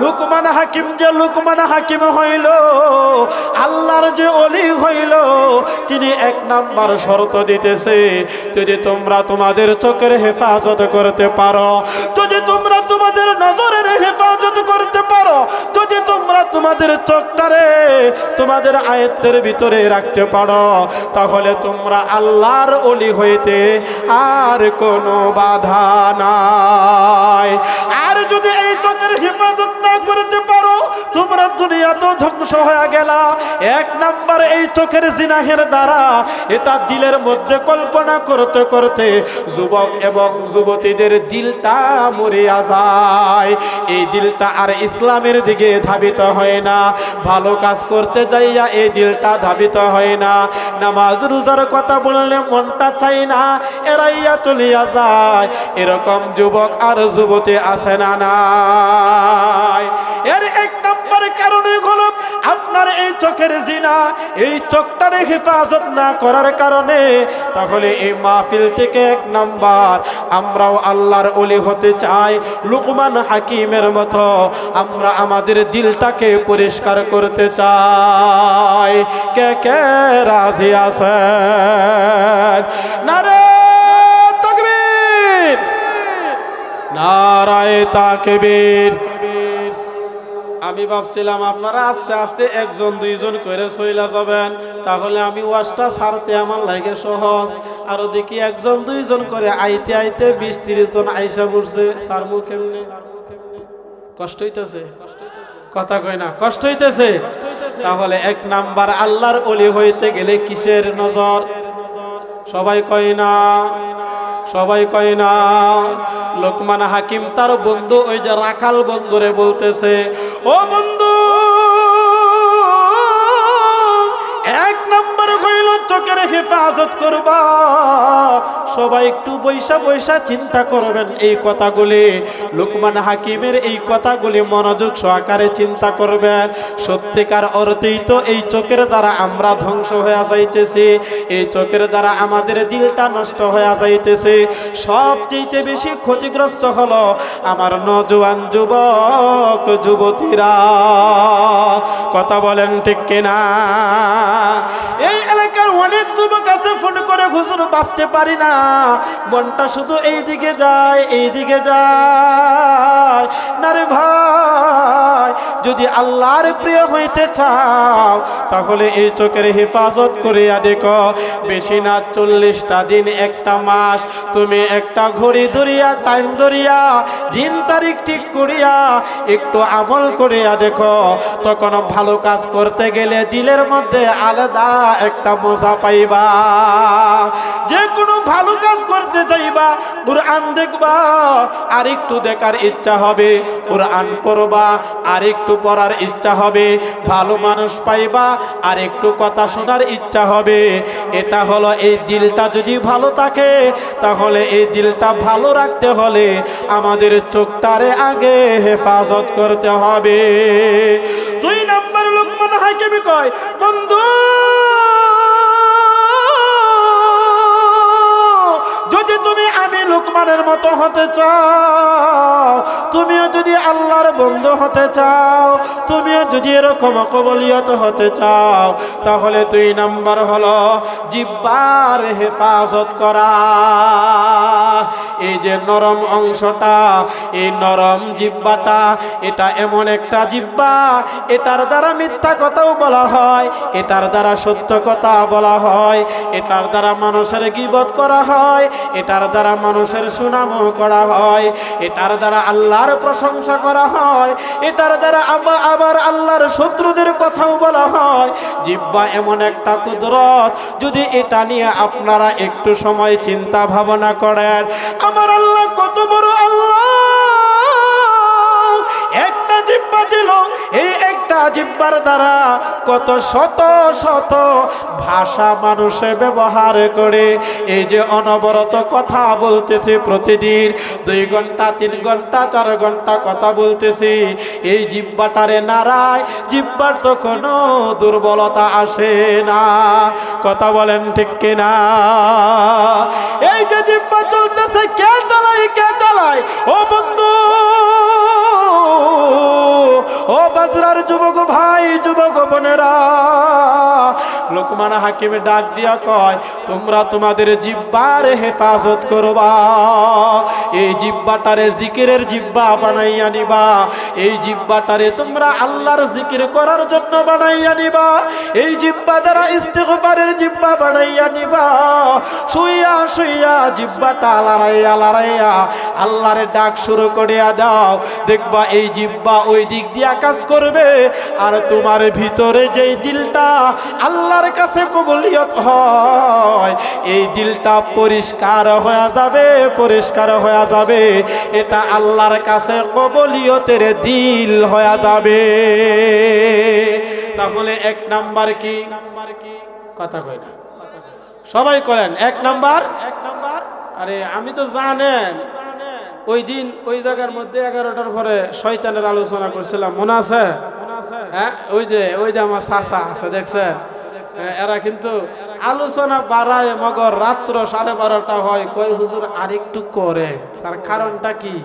লুকমান হাকিম যে লুকমান হাকিম হইল, আল্লাহর যে ওলি হইল, তিনি 1 নাম্বার শর্ত দিতেছে, যদি তোমরা তোমাদের চোখের হেফাজত করতে পারো, যদি তোমরা তোমাদের নজরের হেফাজত করতে পারো, যদি তোমরা তোমাদের চোখটারে তোমাদের আয়ত্তের ভিতরে রাখতে পারো, তাহলে তোমরা আল্লাহর ওলি হইতে আর কোনো বাধা নাই। আর যদি এই চোখের হেফাজত না করতে পারো, তোমরা দুনিয়া তো ধ্বংস হয়ে গেলা। 1 নাম্বার এই চোখের জিনাহের দ্বারা, এটা দিলের মধ্যে কল্পনা করতে করতে যুবক এবং যুবতীদের দিলটা মরিয়া যায়। এই দিলটা আর ইসলামের দিকে ধাবিত হয় না। ভালো কাজ করতে যাইয়া এই দিলটা ধাবিত হয় না। নামাজ রোজার কথা বললে মনটা চাই না, এরাইয়া চলিয়া যায়। এরকম যুবক আর যুবতী আছে না নাই? এর 1 নম্বর কারণে হলো আপনার এই চোখের জিনা, এই চোখটারে হেফাজত না করার কারণে। তাহলে এই মাহফিল থেকে 1 নাম্বার, আমরাও আল্লাহর ওলি হতে চাই, লুকমান হাকিমের মতো আমরা আমাদের দিলটাকে পরিষ্কার করতে চাই। কে কে রাজি আছেন? নারে তাকবীর, নারায়ে তাকবীর। আমি ভাবছিলাম আপনারা আস্তে আস্তে একজন দুইজন করে চইলা যাবেন, তাহলে আমি ওয়াজটা ছাড়তে আমার লাগে সহজ। আরো দেখি একজন দুইজন করে আইতে আইতে 20-30 জন আইসা পড়ছে, সারমু কেমনে? কষ্ট হইতেছে, কথা কই না, কষ্ট হইতেছে। তাহলে এক নাম্বার আল্লাহর ওলি হইতে গেলে কিসের নজর? সবাই কয় না, সবাই কয় না। লোকমান হাকিম তার বন্ধু ওই যে রাখাল বন্ধুরে বলতেছে, ও বন্ধু, এক নাম্বার হইল চোখের হেফাজত করবা। সবাই একটু বৈশা বৈশা চিন্তা করবেন এই কথাগুলি। লোকমান হাকিমের এই কথাগুলি মনোযোগ সহকারে চিন্তা করবেন। সত্যিকার অর্থেই তো এই চোখের দ্বারা আমরা ধ্বংস হয়ে যাইতেছি, এই চোখের দ্বারা আমাদের দিলটা নষ্ট হয়ে যাইতেছে। সবচেয়ে বেশি ক্ষতিগ্রস্ত হলো আমার নওজোয়ান যুবক যুবতীরা। কথা বলেন ঠিক কিনা? এই এলাকার অনেক যুবক আছে ফোন করে, হুজুর বাঁচতে পারি না, মনটা শুধু এই দিকে যায়, এই দিকে যায় না রে ভাই। যদি আল্লাহর প্রিয় হইতে চাও তাহলে এই চোখের হেফাজত করিয়া দেখো। বেশি না 40টা দিন, একটা মাস তুমি একটা ঘড়ি ধরিয়া, টাইম ধরিয়া, দিন তারিখ ঠিক করিয়া একটু আমল করিয়া দেখো। তখন ভালো কাজ করতে গেলে দিলের মধ্যে আলাদা একটা মজা পাইবা। যে কোনো ভালো কাজ করতে যাইবা, কুরআন দেখবা আর একটু দেখার ইচ্ছা হবে, কুরআন পড়বা আর একটু পড়ার ইচ্ছা হবে, ভালো মানুষ পাইবা আর একটু কথা শোনার ইচ্ছা হবে। এটা হলো এই দিলটা যদি ভালো থাকে, তাহলে এই দিলটা ভালো রাখতে হলে আমাদের চোখটারে আগে হেফাজত করতে হবে। 2 নাম্বার লোকমান হাকিম কয়, বন্ধু, যদি তুমি আমি লোকমানের মতো হতে চাও, তুমিও যদি আল্লাহর বন্ধু হতে চাও, তুমিও যদি এরকম কবুলিয়ত হতে চাও, তাহলে 2 নাম্বার হলো জিহ্বার হেফাজত করা। এই যে নরম অংশটা, এই নরম জিহ্বাটা, এটা এমন একটা জিহ্বা, এটার দ্বারা মিথ্যা কথাও বলা হয়, এটার দ্বারা সত্য কথা বলা হয়, এটার দ্বারা মানুষের গীবত করা হয়, এটার দ্বারা মানুষের সুনামও করা হয়, এটার দ্বারা আল্লাহর প্রশংসা করা হয়, এটার দ্বারা আবার আল্লাহর শত্রুদের কথাও বলা হয়। জিহ্বা এমন একটা কুদরত, যদি এটা নিয়ে আপনারা একটু সময় চিন্তা ভাবনা করেন, আমার আল্লাহ কত বড় আল্লাহ। একটা জিহ্বা দিল, এই একটা জিহ্বার দ্বারা কত শত শত ভাষা মানুষে ব্যবহার করে। এই যে অনবরত কথা বলতেছে, প্রতিদিন 2 ঘন্টা 3 ঘন্টা 4 ঘন্টা কথা বলতেছি, এই জিহ্বাটারে নাড়ায়, জিহ্বার তো কোনো দুর্বলতা আসে না। কথা বলেন ঠিক কিনা? এই যে জিহ্বা চলতেছে, কে চালায়, কে চালায়? ও বন্ধু, ও বাজরার যুবক ভাই, যুবক বোনেরা, লোকমান হাকিম ডাক দিয়া কয়, তোমরা তোমাদের জিহ্বার হেফাজত করবা। এই জিহ্বাটারে জিকিরের জিহ্বা বানাইয়া নিবা, এই জিহ্বাটারে তোমরা আল্লাহর জিকির করার জন্য বানাইয়া নিবা, এই জিহ্বা দ্বারা ইস্তিগফারের জিহ্বা বানাইয়া নিবা। শুইয়া শুইয়া জিহ্বাটা লড়াইয়া লড়াইয়া আল্লাহরে ডাক শুরু করিয়া দাও, দেখবা এই জিহ্বা ওই দিক দিয়া কাজ করবে, আর তোমার ভিতরে যেই দিলটা আল্লাহর কাছে কবুলিয়ত হয়, এই দিলটা পরিষ্কার হয়ে যাবে, পরিষ্কার হয়ে যাবে। এটা আল্লাহর কাছে কবুলিয়তের দিল হয়ে যাবে। তাহলে 1 নাম্বার কি? কথা কই না, সবাই করেন 1 নাম্বার। আরে আমি তো জানেন ওই দিন ওই জায়গার মধ্যে 11টার পরে শয়তানের আলোচনা করছিলাম, মনে আছে? হ্যাঁ, ওই যে আমার চাচা আছে, দেখছেন? এরা কিন্তু আলোচনা বাড়ায়, মগর রাত্র 12:30 হয়, কই হুজুর আরেকটু করে। তার কারণটা কি?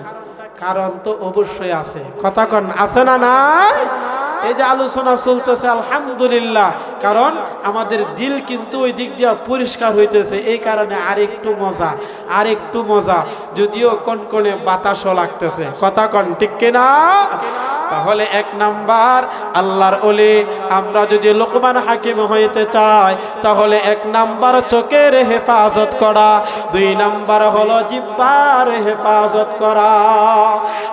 কারণ তো অবশ্যই আছে। কথা কন, আছে না নাই? এই যে আলোচনা চলতেছে আলহামদুলিল্লাহ, কারণ আমাদের দিল কিন্তু ওই দিক দিয়ে পরিষ্কার হইতেছে, এই কারণে আরেকটু মজা, আরেকটু মজা, যদিও কনকনে বাতাসও লাগতেছে। কথা কন ঠিক কিনা? তাহলে এক নাম্বার আল্লাহর ওলি আমরা যদি লোকমান হাকিম হইতে চাই তাহলে এক নাম্বার চোখের হেফাজত করা, দুই নাম্বার হলো জিহ্বার হেফাজত করা।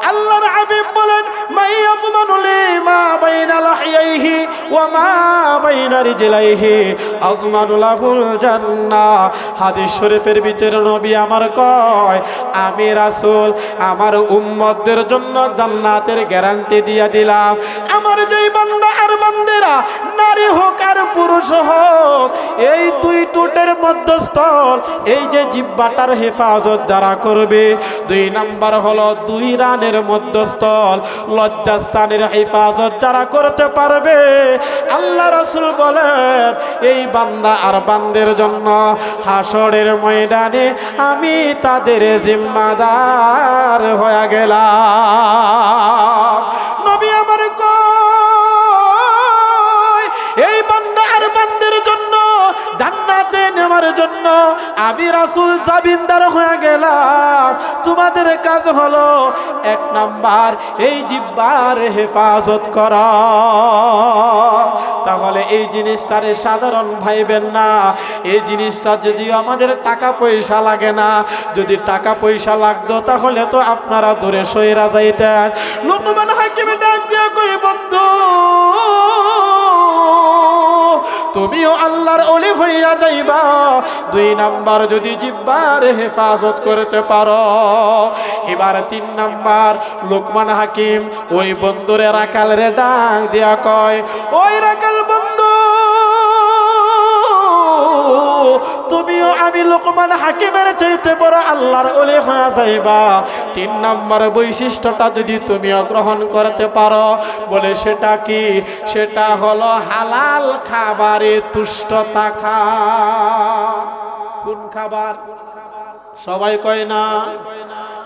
আল্লাহর হাবিব বলেন মাইয়াযমানু লিমা বাইনা লাহইহি ওয়া মা বাইনা রিজলাইহি আযমানু লাহুল জান্নাহ। হাদিস শরীফের ভিতরে নবী আমার কয় আমি রাসূল আমার উম্মতদের জন্য জান্নাতের গ্যারান্টি দিয়া দিলাম। আমার যেই বান্দা আর বান্দেরা নারী হোক আর পুরুষ হোক এই দুই ঠোঁটের মধ্যস্থল এই যে জিহ্বাটার হেফাজত যারা করবে, দুই নাম্বার হলো দুই রানের মধ্যস্থল লজ্জাস্থানের হেফাজত যারা করতে পারবে, আল্লাহ রাসূল বলেন এই বান্দা আর বান্দের জন্য হাসরের ময়দানে আমি তাদের জিম্মাদার হয়ে গেলাম। নবী আমার কয় এই বান্দা আর বান্দের জন্য জান্নাতে নেওয়ার জন্য আমি রাসূল জামিনদার হয়ে গেলাম। তোমাদের কাজ হলো এক নাম্বার এই জিহ্বার হেফাজত করা। তাহলে এই জিনিসটারে সাধারণ ভাইবেন না, এই জিনিসটা যদিও আমাদের টাকা পয়সা লাগে না, যদি টাকা পয়সা লাগতো তাহলে তো আপনারা দূরে সইরা যাইতেন। লোকমান হাকিম ডাক দিয়া কই বন্ধু তুমিও আল্লাহর ওলি হইয়া যাইবা দুই নাম্বার যদি জিহ্বার হেফাজত করতে পারো। এবার তিন নাম্বার লোকমান হাকিম ওই বন্ধুরে রাখালরে ডাক দিয়া কয় ওই রাখাল বন্ধু তুমিও আমি লোকমান হাকিমের চাইতে বড় আল্লাহর ওলি হয়ে যাইবা। তিন নাম্বার বৈশিষ্ট্যটা যদি তুমিও গ্রহণ করতে পারো, বলে সেটা কি? সেটা হলো হালাল খাবারে তুষ্ট থাকা। কোন খাবার? সবাই কয় না,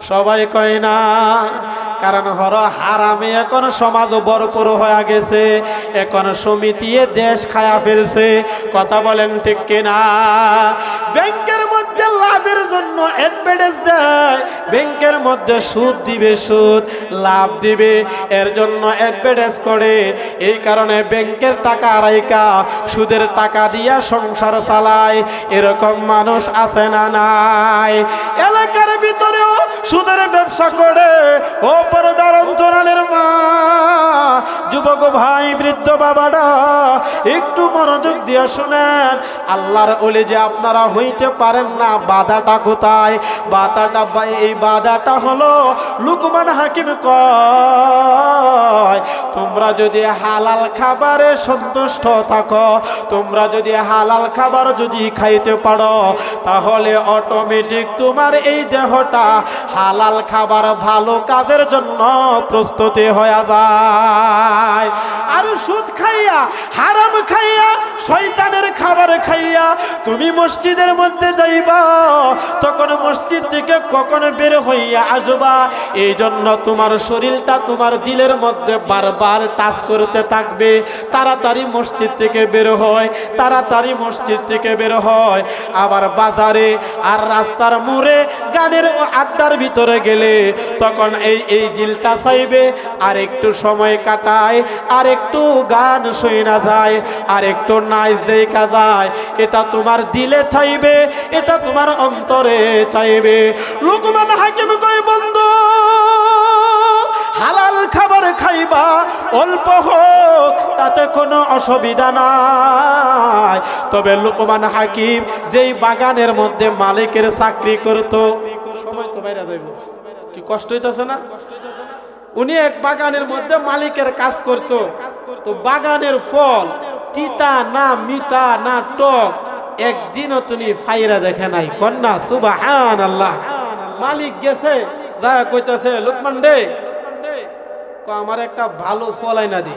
সবাই কয় না, কারণ হলো হারামে এখন সমাজ ভরপুর হয়ে গেছে, এখন সমিতি দেশ খায়া ফেলছে। কথা বলেন ঠিক কিনা? ব্যাংকের মধ্যে লাভের জন্য অ্যাডভার্টাইজ দেয়, ব্যাংকের মধ্যে সুদ দিবে, সুদ লাভ দিবে, এর জন্য অ্যাডভার্টাইজ করে। এই কারণে ব্যাংকের টাকা রাইকা সুদের টাকা দিয়া সংসার চালায়। এরকম মানুষ আছে না নাই? এলাকার ভিতরেও সুদের ব্যবসা করে। ও পর্দার অন্তরালের মা, যুবক ভাই, বৃদ্ধ বাবারা একটু মনোযোগ দিয়ে শুনেন। আল্লাহর ওলি যে আপনারা হইতে পারেন না, বাধাটা কোথায়? বাধাটা এই বাধাটা হলো লোকমান হাকিম কয় তোমরা যদি হালাল খাবারে সন্তুষ্ট থাকো, তোমরা যদি হালাল খাবার যদি খাইতে পারো, তাহলে অটোমেটিক তোমার এই দেহটা হালাল খাবার ভালো কাজের জন্য প্রস্তুতি হয়ে যায়। আর সুদ খাইয়া, হারাম খাইয়া, শয়তানের খাবার খাইয়া তুমি মসজিদের মধ্যে যাইবা, তখন মসজিদ থেকে কখন বের হইয়া আসবা, এই জন্য তোমার শরীরটা তোমার দিলের মধ্যে বারবার টাচ করতে থাকবে। তাড়াতাড়ি মসজিদ থেকে বের হয়, তাড়াতাড়ি মসজিদ থেকে বের হয়। আবার বাজারে আর রাস্তার মোড়ে গানের আড্ডার ভিতরে গেলে তখন এই দিলটা চাইবে আর একটু সময় কাটায়, আর একটু গান শোনা যায়, আর একটু নাচ দেখা যায়। এটা তোমার দিলে চাইবে, এটা তোমার অন্তরে চাইবে। লোকমান হাকিম কয় বন্ধু হালাল খাবার খাইবা, অল্প হোক তাতে কোনো অসুবিধা নাই। তবে লোকমান হাকিম যেই বাগানের মধ্যে মালিকের চাকরি করতো, সময় তো বাইরে যাইব, কি কষ্ট হইতেছে না? উনি এক বাগানের মধ্যে মালিকের কাজ করত। তো বাগানের ফল তিতা না মিঠা না টক একদিনও তুমি ফাইরা দেখে নাই। কন্যা সুবহানাল্লাহ। মালিক গেছে যা কইতাছে লোকমান রে আমার একটা ভালো ফল আইনা দি।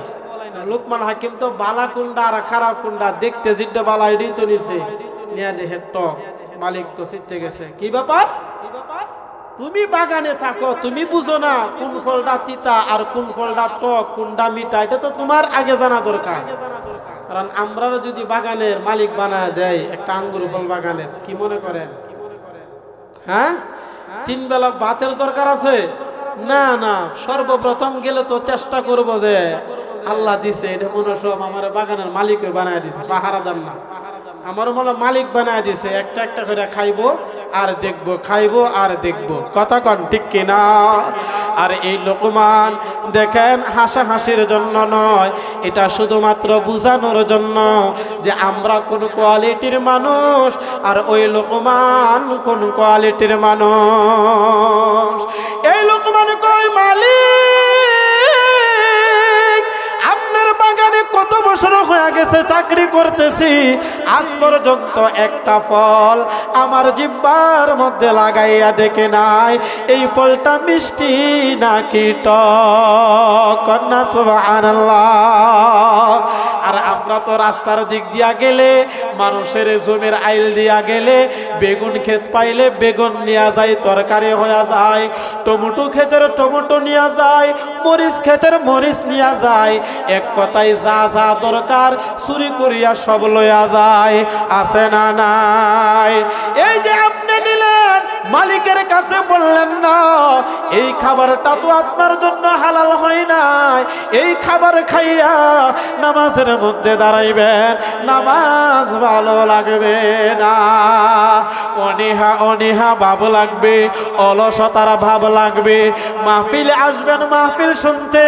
লোকমান হাকিম তো বালা কুন্ডা আর খারাপ কুন্ডা দেখতে জিড্ডা বালা এডি তো নিছে, নিয়া দেখে টক। মালিক তো সিটে গেছে, কি ব্যাপার? তুমি বাগানে থাকো, তুমি বুঝো না কোন ফলটা তিতা আর কোন ফলটা টক, কোনটা মিঠা? এটা তো তোমার আগে জানা দরকার। কারণ আমরা যদি বাগানের মালিক বানায় দেয় একটা আঙ্গুর ফল বাগানের, কি মনে করেন? হ্যাঁ, 3 বেলা ভাতের দরকার আছে, না না, সর্বপ্রথম গেলে তো চেষ্টা করব যে আল্লাহ দিছে এটা মনে সব আমার বাগানের মালিক বানায় দিছে, পাহারাদার না, আমার মনে মালিক বানায় দিছে। একটা একটা করে খাইবো আর দেখবো, খাইবো আর দেখবো। কথা কন ঠিক কিনা? আর এই লোকমান দেখেন হাসাহাসির জন্য নয়, এটা শুধুমাত্র বুঝানোর জন্য যে আমরা কোন কোয়ালিটির মানুষ আর ওই লোকমান কোন কোয়ালিটির মানুষ। এই লোকমান কয় মালিক আপনার বাগানে কত বছর হয়ে গেছে চাকরি করতেছি, আজ পর্যন্ত একটা ফল আমার জিহ্বার মধ্যে লাগাইয়া দেখে নাই এই ফলটা মিষ্টি নাকি টক। কন্যা সুবহানাল্লাহ। আর আমরা তো রাস্তার দিক দিয়া গেলে, মানুষের জমির আইল দিয়া গেলে, বেগুন ক্ষেত পাইলে বেগুন নিয়ে যায়, তরকারি হয়ে যায়, টমেটো ক্ষেতের টমেটো নিয়ে যায়, মরিচ ক্ষেতের মরিচ নিয়ে যায়, এক কথায় যা যা দরকার চুরি করিয়া সব লইয়া যায়। আছে না নাই? এই যে আপনি নিলেন, মালিকের কাছে বললেন না এই খাবারটা তো আপনার জন্য হালাল হয় নাই, এই খাবার খাইয়া নামাজের মধ্যে দাঁড়াইবেন, নামাজ ভালো লাগবে না, অনীহা অনীহা ভাব লাগবে, অলসতার ভাব লাগবে। মাহফিলে আসবেন মাহফিল শুনতে,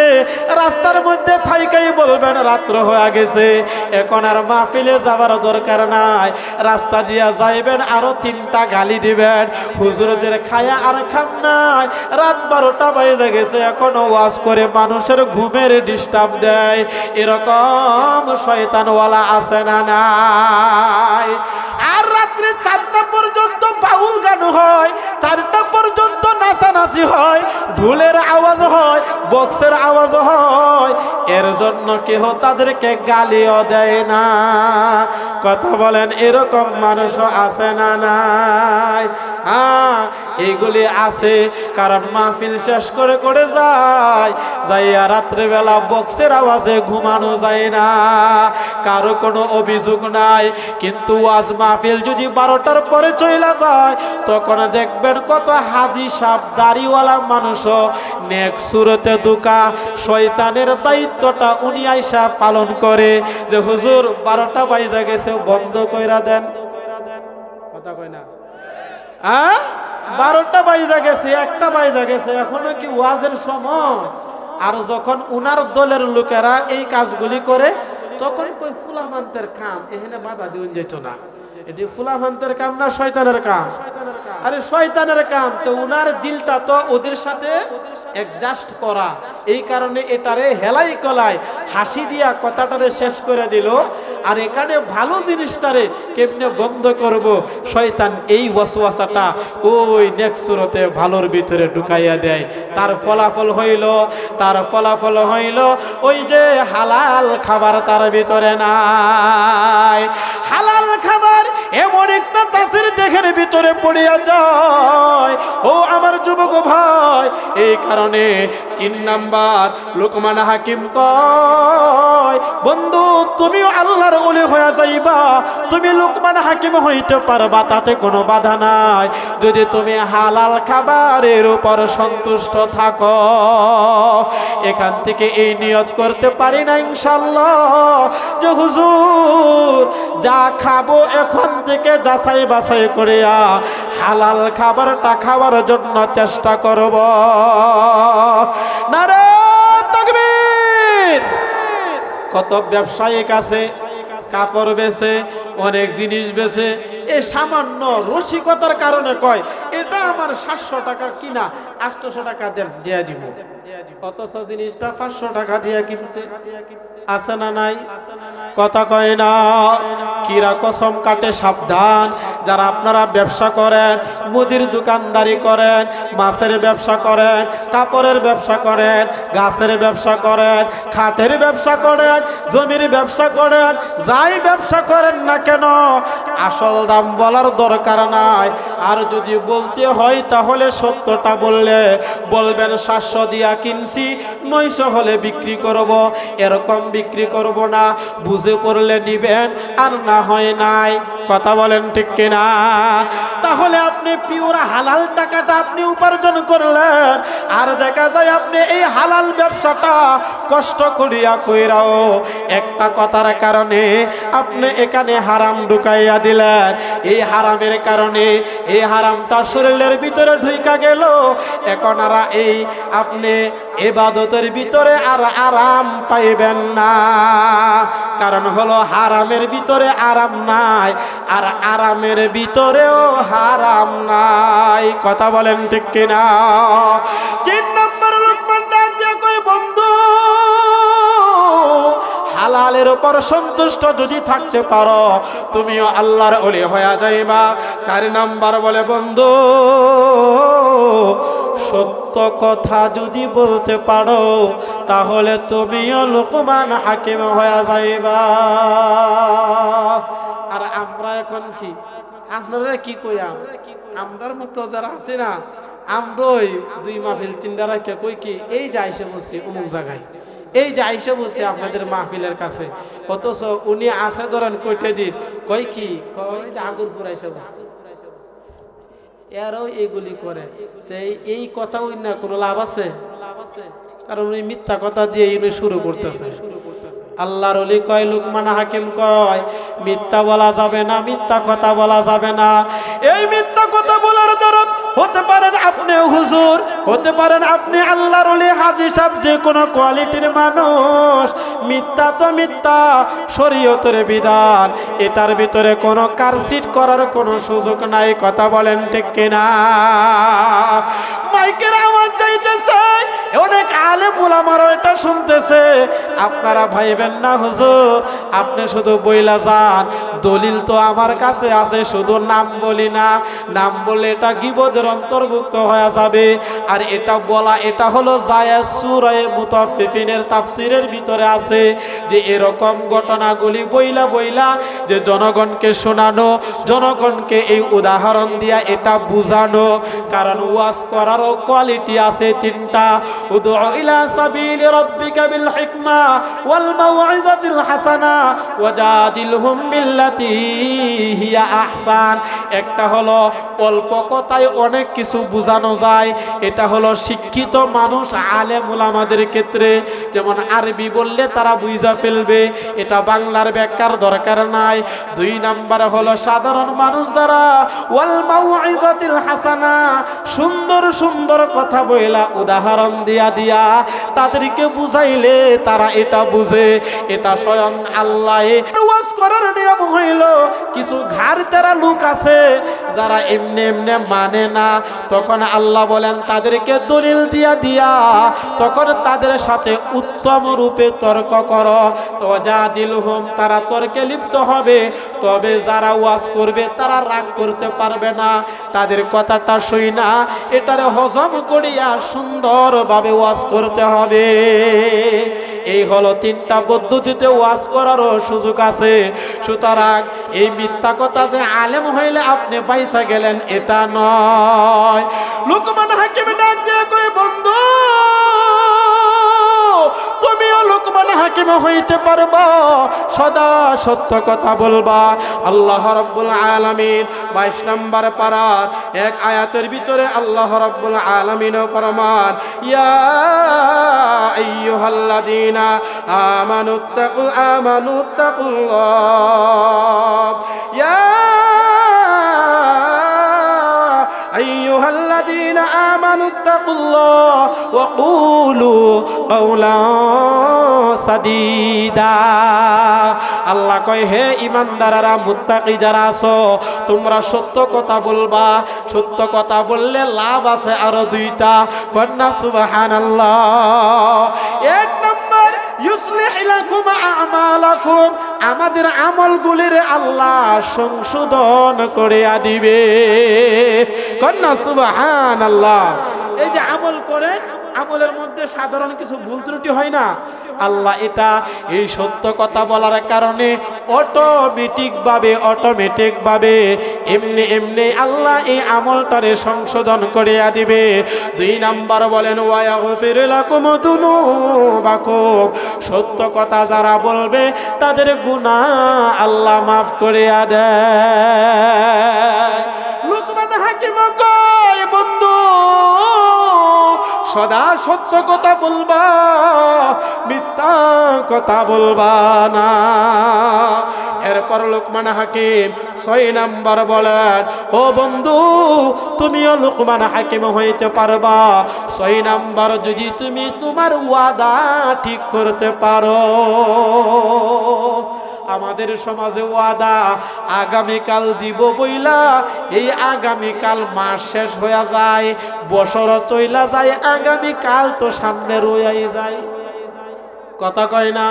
রাস্তার মধ্যে থাইকাই বলবেন রাত্র হয়ে গেছে, এখন আর মাহফিলে যাবার দরকার নাই, রাস্তা দিয়া যাইবেন আরো 3টা গালি দিবেন, হুজুরদের খায়া আর খাম নাই, রাত 12টা বাজে গেছে এখনো ওয়াজ করে মানুষের ঘুমের ডিস্টার্ব দেয়। এরকম শয়তানওয়ালা আছে না নাই? আর রাত্রে 4টা পর্যন্ত বাউল গান হয়, 4টা পর্যন্ত নাচানাচি হয়, ঢোলের আওয়াজ হয়, বক্সের আওয়াজ হয়, এর জন্য কেহ তাদেরকে গালিও দেয় না। কথা বলেন, এরকম মানুষও আছে না নাই? হ্যাঁ, এইগুলি আছে, কারণ মাহফিল শেষ করে করে যায়, যাইয়া রাত্রেবেলা বক্সের আওয়াজে ঘুমানো যায় না, কারো কোনো অভিযোগ নাই। কিন্তু ওয়াজ মাহফিল যদি 12টার পরে চইলা যায়, তখন দেখবেন কত হাজি সাহেব দাড়িওয়ালা মানুষও নেক সুরতে দুকা শয়তানের দায়িত্বটা উনি আইসা পালন করে যে হুজুর 12টা বাজে গেছে বন্ধ কইরা দেন। কথা কয় না? 12টা বাজে গেছে, 1টা বাজে গেছে, এখনো কি ওয়াজের সময়? আর যখন উনার দলের লোকেরা এই কাজগুলি করে, তখন কই ফুলামান্তের কাম, এখানে বাধা দিন যেত না, এটি ফুলামান্তের কাম না শয়তানের কাম? আরে শয়তানের কাম। তো উনার দিলটা তো ওদের সাথে অ্যাডজাস্ট করা, এই কারণে এটারে হেলাই কলাই হাসি দিয়া কথাটারে শেষ করে দিল। আর এখানে ভালো জিনিসটারে কেমনে বন্ধ করব, শয়তান এই ওয়াসওয়াসাটা ওই নেক্সট সুরতে ভালোর ভিতরে ঢুকাইয়া দেয়। তার ফলাফল হইল ওই যে হালাল খাবার তার ভিতরে নাই। হালাল খাবার এমন একটা তাসির দেহের ভিতরে পড়িয়া যায়, ও আমার যুবক ভাই। এই কারণে 3 নাম্বার লোকমান হাকিম কয়, বন্ধু তুমিও আল্লাহর ওলি হয়ে যাইবা, তুমি লোকমান হাকিম হইতে পারবা, তাতে কোনো বাধা নাই, যদি তুমি হালাল খাবারের উপর সন্তুষ্ট থাকো। এখান থেকে এই নিয়ত করতে পারি না ইনশাআল্লাহ যে হুজুর যা খাবো এখন থেকে যাচাই বাছাই করিয়া হালাল খাবারটা খাওয়ার জন্য চেষ্টা করব। নারে তাকবীর! কত ব্যবসায়িক আছে, কাপড় বেচে, অনেক জিনিস বেচে, এই সামান্য রসিকতার কারণে কয় এটা আমার 700 টাকা কিনা, 800 টাকা দেন দিয়া দিব, অথচ জিনিসটা 500 টাকা দিয়া কিনছে। আছে না নাই? কথা কয় না? কিরা কসম কাটে সাবধান। যারা আপনারা ব্যবসা করেন, মুদির দোকানদারি করেন, মাছের ব্যবসা করেন, কাপড়ের ব্যবসা করেন, গাছের ব্যবসা করেন, খাতের ব্যবসা করেন, জমির ব্যবসা করেন, যাই ব্যবসা করেন না কেন, আসল দাম বলার দরকার নাই। আর যদি বলতে হয় তাহলে সত্যটা বলবেন 700 দিয়া কিনছি, 900 হলে বিক্রি করব, এরকম বিক্রি করব না। বুঝে পড়লে নিবেন, আর না হয় নাই। কথা বলেন ঠিক কিনা? তাহলে আপনি পিওর হালাল টাকাটা আপনি উপার্জন করলেন, আর দেখা যায় আপনি এই হালাল ব্যবসাটা কষ্ট করিয়া কইরাও একটা কথার কারণে আপনি এখানে হারাম ঢুকাইয়া দিলেন। এই হারামের কারণে এই হারামটা শরীরের ভিতরে ঢুইকা গেল। এখন আর এই আপনি ইবাদতের ভিতরে আর আরাম পাইবেন না। কারণ হলো হারামের ভিতরে আরাম নাই, আর আরামের ভিতরেও হারাম নাই। কথা বলেন ঠিক কিনা? 3 নম্বর লোকমান ডাক দিয়ে কই, বন্ধু হালালের উপর সন্তুষ্ট যদি থাকতে পারো তুমিও আল্লাহর ওলি হয়ে যাইবা। 4 নাম্বার বলে, বন্ধু সত্য কথা যদি বলতে পারো তাহলে তুমিও লোকমান হাকিম হয়ে যাইবা। আর আমরা এখন কি, আপনারা কি কইয়াম, আমরার মতো যারা আছে না, আমরা ওই 2 মাহফিল 3টা রাখা কই কি এই যে আইসা বসছি অমুক জায়গায়, এই যে আইসা বসছি আপনাদের মাহফিলের কাছে, অথচ উনি আছে ধরেন কইতে দিন কই কি কই যে আগরপুর আইসা বসছি। এরাও এইগুলি করে। এই কথা ওই না কোনো লাভ আছে? কারণ উনি মিথ্যা কথা দিয়ে উনি শুরু করতেছে। আল্লাহর ওলি কয়, লুকমান হাকিম কয়, মিথ্যা বলা যাবে না, মিথ্যা কথা বলা যাবে না। এই মিথ্যা কথা বলার দ্বারা হতে পারেন আপনি হুজুর, হতে পারেন আপনি আল্লাহর ওলি, হাজী সাহেব, যে কোনো কোয়ালিটির মানুষ। মিথ্যা তো মিথ্যা, শরীয়তের বিধান, এটার ভিতরে কোনো কারসিট করার কোনো সুযোগ নাই। কথা বলেন ঠিক কিনা? মাইকের আওয়াজ যাইতেছে, অনেক আলেম উলামারা এটা শুনতেছে। আপনারা ভাইবেন না হুজুর, আপনি শুধু বইলা যান, দলিল তো আমার কাছে আছে, শুধু নাম বলি না, নাম বললে এটা গীবতের অন্তর্ভুক্ত হয়ে যাবে। আর এটা বলা, এটা হলো জায়েজ। সূরা মুতাফফিফিনের তাফসীরের ভিতরে আছে যে এরকম ঘটনাগুলি বইলা বইলা যে জনগণকে শোনানো, জনগণকে এই উদাহরণ দিয়া এটা বুঝানো। কারণ ওয়াজ করারও কোয়ালিটি আছে 3টা। উদউ ইলা সাবিলি রাব্বিকা বিল হিকমা ওয়াল মাউইযাতিল হাসানা ওয়াজাদিলহুম বিল্লাতী হিয়া আহসান। একটা হলো অল্প কথায় অনেক কিছু বোঝানো যায়, এটা হলো শিক্ষিত মানুষ আলেম উলামাদের ক্ষেত্রে। যেমন আরবি বললে তারা বুঝা ফেলবে, এটা বাংলার ব্যাখ্যার দরকার নাই। 2 নাম্বার হলো সাধারণ মানুষ যারা, ওয়াল মাউইযাতিল হাসানা, সুন্দর সুন্দর কথা বইলা উদাহরণ দিয়া দিয়া তাদেরকে বুঝাইলে তারা এটা বুঝে। এটা স্বয়ং আল্লাহ ওয়াজ করার নিয়ম হইল। কিছু ঘাড়তেরা লোক আছে যারা এমনি এমনি মানে না, তখন আল্লাহ বলেন তাদেরকে দলিল দিয়া দিয়া তখন তাদের সাথে উত্তম রূপে তর্ক করো। তো যা দিলহুম, তারা তর্কে লিপ্ত হবে, তবে যারা ওয়াজ করবে তারা রাগ করতে পারবে না। তাদের কথাটা শুই না, এটারে হজম করিয়া সুন্দরভাবে ওয়াজ করতে হবে। এই হলো 3টা পদ্ধতিতে ওয়াজ করারও সুযোগ আছে। সুতরাং এই মিথ্যা কথা যে আলেম হইলে আপনি পয়সা গেলেন এটা নয়। লুকমান হাকিম ডাক দিয়ে কই, বন্ধু তুমিও লুকমান হাকিম হইতে পারবা, সদা সত্য কথা বলবা। আল্লাহ রাব্বুল আলামিন 22 নম্বর পারার 1 আয়াতের ভিতরে আল্লাহ রাব্বুল আলামিন ফরমান, ইয়া আইয়ুহাল্লাযীনা আমানুত্তাকুল্লাহ, ইয়া আইয়ুহাল্লাযীনা আমানুত্তাকুল্লাহ ওয়া কুলু কাওলান সাদীদা। আল্লাহ কয়, হে ঈমানদাররা, মুত্তাকি যারা আছো, তোমরা সত্য কথা বলবা। সত্য কথা বললে লাভ আছে আরো 2টা। কন্যা সুবহানাল্লাহ। 1 নম্বর, ইউসলিহ লাকুম আমালাকুম, আমাদের আমলগুলির আল্লাহ সংশোধন করে দিবে। কন্যা সুবহানাল্লাহ। এই যে আমল করে, আমলের মধ্যে সাধারণ কিছু ভুল ত্রুটি হয় না, আল্লাহ এটা এই সত্য কথা বলার কারণে অটোমেটিক ভাবে এমনি এমনি আল্লাহ এই আমলটারে সংশোধন করে দিবে। 2 নাম্বার বলেন, ওয়া ইয়াগফির লাকুম যুনুবাকুম, সত্য কথা যারা বলবে তাদের গুনাহ আল্লাহ মাফ করে দেয়। লুকমান হাকিম কয়, বন্ধু সদা সত্য কথা বলবা, মিথ্যা কথা বলবা না। এরপর লোকমান হাকিম 6 নাম্বার বলেন, ও বন্ধু তুমিও লোকমান হাকিম হইতে পারবা 6 নাম্বার যদি তুমি তোমার ওয়াদা ঠিক করতে পারো। আমাদের সমাজে ওয়াদা আগামীকাল দিব বইলা এই আগামীকাল মাস শেষ হয়ে যায়, বছর চইলা যায়, আগামীকাল তো সামনে রয়ে যায়। কথা কয় না?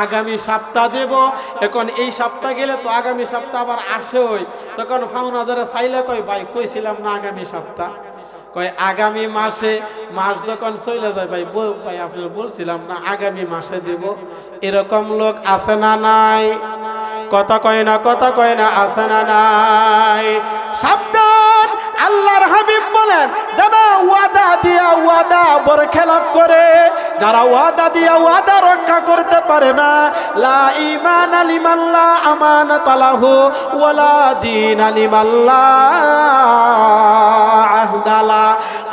আগামী সপ্তাহ দেব, এখন এই সপ্তাহ গেলে তো আগামী সপ্তাহ আবার আসেই, তখন ফাউনাদারে চাইলে কয় ভাই কইছিলাম না আগামী সপ্তাহ, কয় আগামী মাসে, মাস যখন চলে যায় ভাই ভাই আপনি বলছিলাম না আগামী মাসে দেব। এরকম লোক আছে না নাই? কথা কয় না, কথা কয় না, আছে না নাই? সাবধান! আল্লাহর হাবিব বলেন, যারা ওয়াদা দিয়া ওয়াদা বরখেলাফ করে, যারা ওয়াদা দিয়া ওয়াদা রক্ষা করতে পারে না, লা ঈমান লিমাল্লাহ আমানাত লাহু ওয়ালা দীন লিমাল্লাহ আহদালা।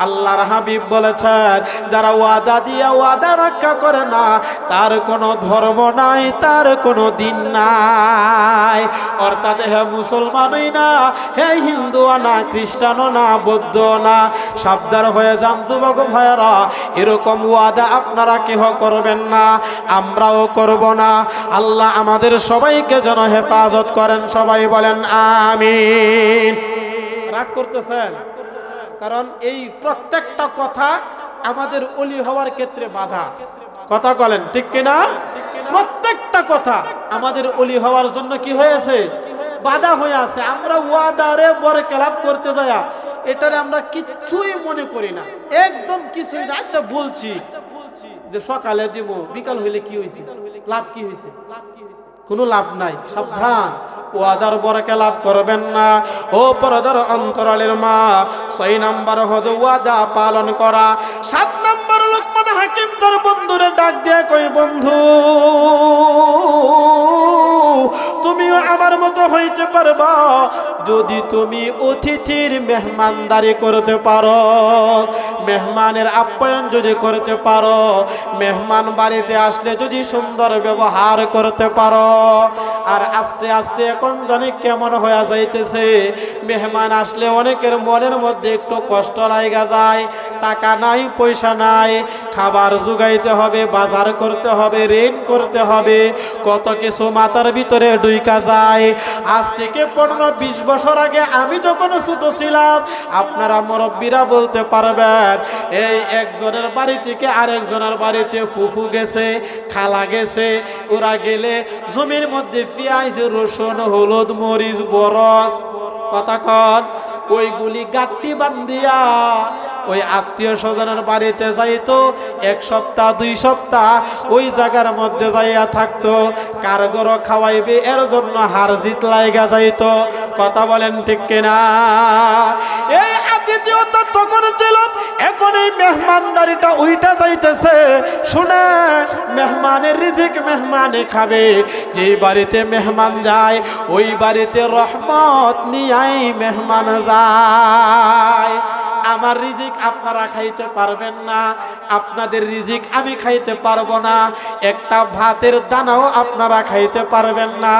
আল্লাহর হাবিব বলেছেন, যারা ওয়াদা দিয়া ওয়াদা রক্ষা করে না, তার কোনো ধর্ম নাই, তার কোনো দিন নাই। অর্থাৎ হে মুসলমানই না, হে হিন্দু না, খ্রিস্টানও না, বৌদ্ধ না, সাবধান হয়ে যান যুবক ভাইয়েরা, এরকম ওয়াদা আপনারা কেহ করবেন না, আমরাও করব না। আল্লাহ আমাদের সবাইকে যেন হেফাজত করেন, সবাই বলেন আমিন। রাগ করতেছেন? কারণ এই প্রত্যেকটা কথা আমাদের ওলি হওয়ার ক্ষেত্রে বাধা। কথা বলেন ঠিক কিনা? প্রত্যেকটা কথা আমাদের ওলি হওয়ার জন্য কি হয়েছে? বাধা হয়ে আছে। আমরা ওয়াদারে বরখেলাফ করতে যায়া এটারে আমরা কিচ্ছুই মনে করি না, একদম কিছুই না। তো বলছি যে সকালে দিব, বিকাল হইলে কি হয়েছে? লাভ কি হয়েছে? কোনো লাভ নাই। সাবধান, ওয়াদার বরখেলাফ করবেন না। ও পরদার অন্তরালের মা, 6 নাম্বার হলো ওয়াদা পালন করা। 7 নাম্বার লোকমান হাকিম তার বন্ধুরে ডাক দিয়ে কই, বন্ধু তুমিও আমার মতো হইতে পারবা যদি তুমি অতিথির মেহমানদারি করতে পারো, মেহমানের আপ্যায়ন যদি করতে পারো, মেহমান বাড়িতে আসলে যদি সুন্দর ব্যবহার করতে পারো। আর আস্তে আস্তে এখন জানি কেমন হয়ে যাইতেছে, মেহমান আসলে অনেকের মনের মধ্যে একটু কষ্ট লাগা যায়। টাকা নাই, পয়সা নাই, খাবার জোগাইতে হবে, বাজার করতে হবে, ঋণ করতে হবে, কত কিছু মাথার ভিতরে ঢুইকা যায়। আজ থেকে 15-20 বছর আগে আমি যখন ছোট ছিলাম, আপনারা মুরব্বীরা বলতে পারবেন, এই একজনের বাড়ি থেকে আরেকজনের বাড়িতে ফুফু গেছে, খালা গেছে, ওরা গেলে জমির মধ্যে পেঁয়াজ, রসুন, হলুদ, মরিচ, বরস, কথা কন, ওইগুলি গাঁটটি বান্ধিয়া ওই আত্মীয় স্বজনের বাড়িতে যাইতো। 1 সপ্তাহ 2 সপ্তাহ ওই জায়গার মধ্যে যাইয়া থাকতো। কারগর খাওয়াইবে এর জন্য হার জিত লাইগা যাইতো। কথা বলেন ঠিক কিনা? এই আতিথেয়তা তখন ছিল, এখন এই মেহমানদারিটা ওইটা যাইতেছে। শুনেন, মেহমানের রিজিক মেহমানে খাবে। যেই বাড়িতে মেহমান যায় ওই বাড়িতে রহমত নিয়াই মেহমান যায়। আমার রিজিক আপনারা খাইতে পারবেন না, আপনাদের রিজিক আমি খাইতে পারবো না, একটা ভাতের দানাও আপনারা খাইতে পারবেন না।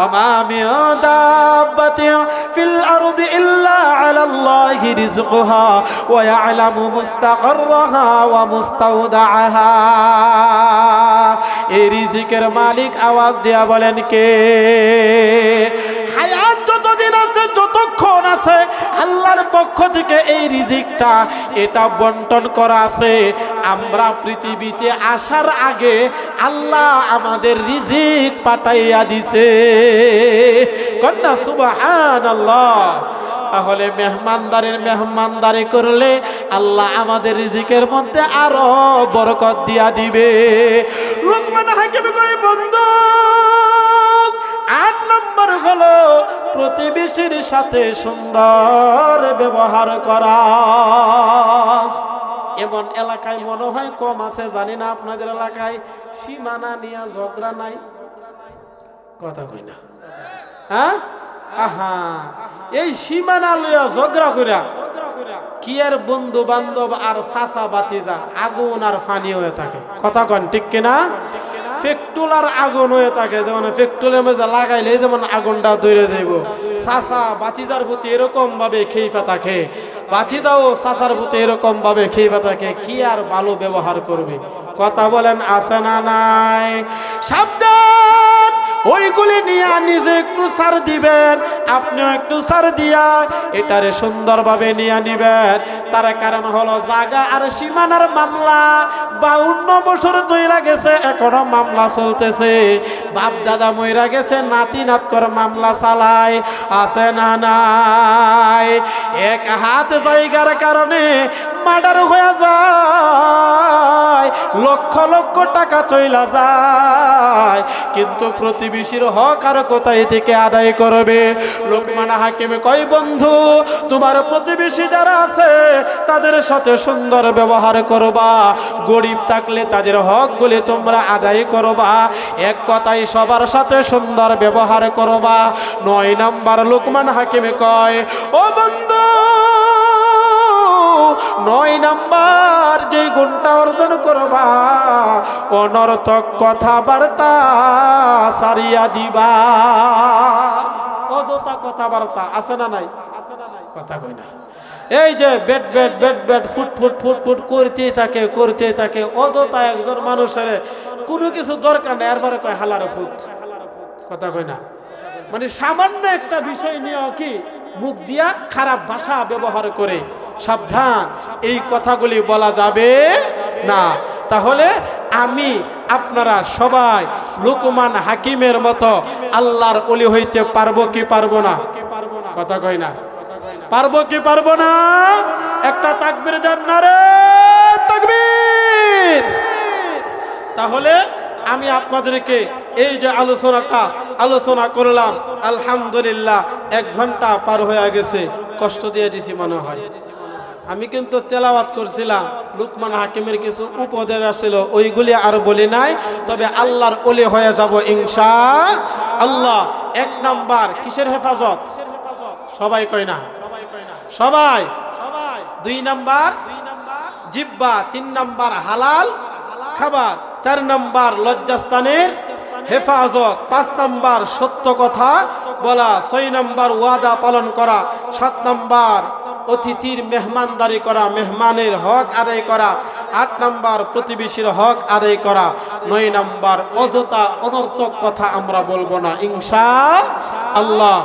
ওমা মিন দাব্বাতিন ফিল আরদি ইল্লা আলাল্লাহি রিজকুহা ওয়া ইয়ালামু মুস্তাকাররাহা ওয়া মুস্তাওদাআহা। এই রিজিকের মালিক আওয়াজ দিয়া বলেন কে? হায়াত যতদিন আছে, যতক্ষণ আছে, আল্লাহর পক্ষ থেকে এই রিজিকটা এটা বন্টন করা আছে। আমরা পৃথিবীতে আসার আগে আল্লাহ আমাদের রিজিক পাঠাইয়া দিছে। কন্যা সুবহানাল্লাহ। তাহলে মেহমানদারি করলে আল্লাহ আমাদের রিজিকের মধ্যে আরো বরকত দিয়া দিবে। লোকমান হাকিম কয়, বন্ধু 8 নম্বর হলো প্রতিবেশীর সাথে সুন্দর ব্যবহার করা। এমন এলাকায় মনে হয় কম আছে, জানি না আপনাদের এলাকায় সীমানা নিয়ে ঝগড়া নাই? কথা কই না? হ্যাঁ, আহা, এই সীমানা লইয়া ঝগড়া কইরা কি আর বন্ধু বান্ধব আর চাচা বাতিজা আগুন আর ফানি হয়ে থাকে, কথা কন ঠিক কিনা? পেট্রোল আর আগুন হয়ে থাকে, যেমন পেট্রোলের মধ্যে লাগাইলে যেমন আগুনটা ধরে যাইব, চাচা বাতিজার প্রতি এরকম ভাবে খেইফা থাকে, বাতিজাও চাচার প্রতি এরকম ভাবে খেইফা থাকে, কি আর ভালো ব্যবহার করবে? কথা বলেন আছে না নাই? সাবধান, ওইগুলি নিয়ে নিজে একটু সার দিবেন, আপনিও একটু সার দিয়া এটারে সুন্দরভাবে নিয়ে নিবেন। তার কারণ হলো জায়গা আর সীমানার মামলা 52 বছর তৈরা গেছে, এখনো মামলা চলতেছে। বাপ দাদা মইরা গেছে, নাতি নাত করে মামলা চালায়, আছে না নাই? এক হাত জায়গার কারণে মার্ডার হয়ে যায়, লক্ষ লক্ষ টাকা চইলা যায়, কিন্তু প্রতিবেশীর হক আর কোথায় থেকে আদায় করবে? লোকমান হাকিম কয়, বন্ধু তোমার প্রতিবেশী যারা আছে তাদের সাথে সুন্দর ব্যবহার করবা, গরিব থাকলে তাদের হকগুলি তোমরা আদায় করবা, এক কথায় সবার সাথে সুন্দর ব্যবহার করবা। 9 নাম্বার লোকমান হাকিম কয়, ও বন্ধু 9 নাম্বার যে গুণটা অর্জন করবা, অনর্থক কথাবার্তা সারিয়া দিবা। অযথা কথাবার্তা আছে না নাই? কথা কই না। এই যে বেট বেট বেট বেট ফুট ফুট ফুট ফুট করতেই থাকে, অযথা একজন মানুষের কোনো কিছু দরকার নেই, এরপরে কয় হালার ফুট, কথা কই না। মানে সামান্য একটা বিষয় নিয়েও কি মুখ দিয়া খারাপ ভাষা ব্যবহার করে। সাবধান, এই কথাগুলি বলা যাবে না। তাহলে আমি আপনারা সবাই লোকমান হাকিমের মতো আল্লাহর ওলি হইতে পারবো কি পারবো না? কথা কই না, পারবো কি পারবো না? একটা তাকবীর দেন, নারে তাকবীর। তাহলে আমি আপনাদেরকে এই যে আলোচনা করলাম, আলহামদুলিল্লাহ 1 ঘন্টা পার হয়ে গেছে, কষ্ট দিয়ে দিছি মনে হয়। আমি কিন্তু তেলাওয়াত করছিলাম, লোকমান হাকিমের কিছু উপদেশ আসছিল, ওইগুলি আর বলি নাই। তবে আল্লাহর ওলি হয়ে যাব ইনশাআল্লাহ। 1 নাম্বার কিসের হেফাজত? সবাই কয় না, সবাই। 2 নাম্বার জিহ্বা, 3 নাম্বার হালাল খাবার, 4 নাম্বার লজ্জাস্থানের হেফাজত, 5 নাম্বার সত্য কথা বলা, 6 নাম্বার ওয়াদা পালন করা, 7 নাম্বার অতিথির মেহমানদারি করা, মেহমানের হক আদায় করা, 8 নাম্বার প্রতিবেশীর হক আদায় করা, 9 নাম্বার অযথা অনর্থক কথা আমরা বলবো না ইনশাআল্লাহ।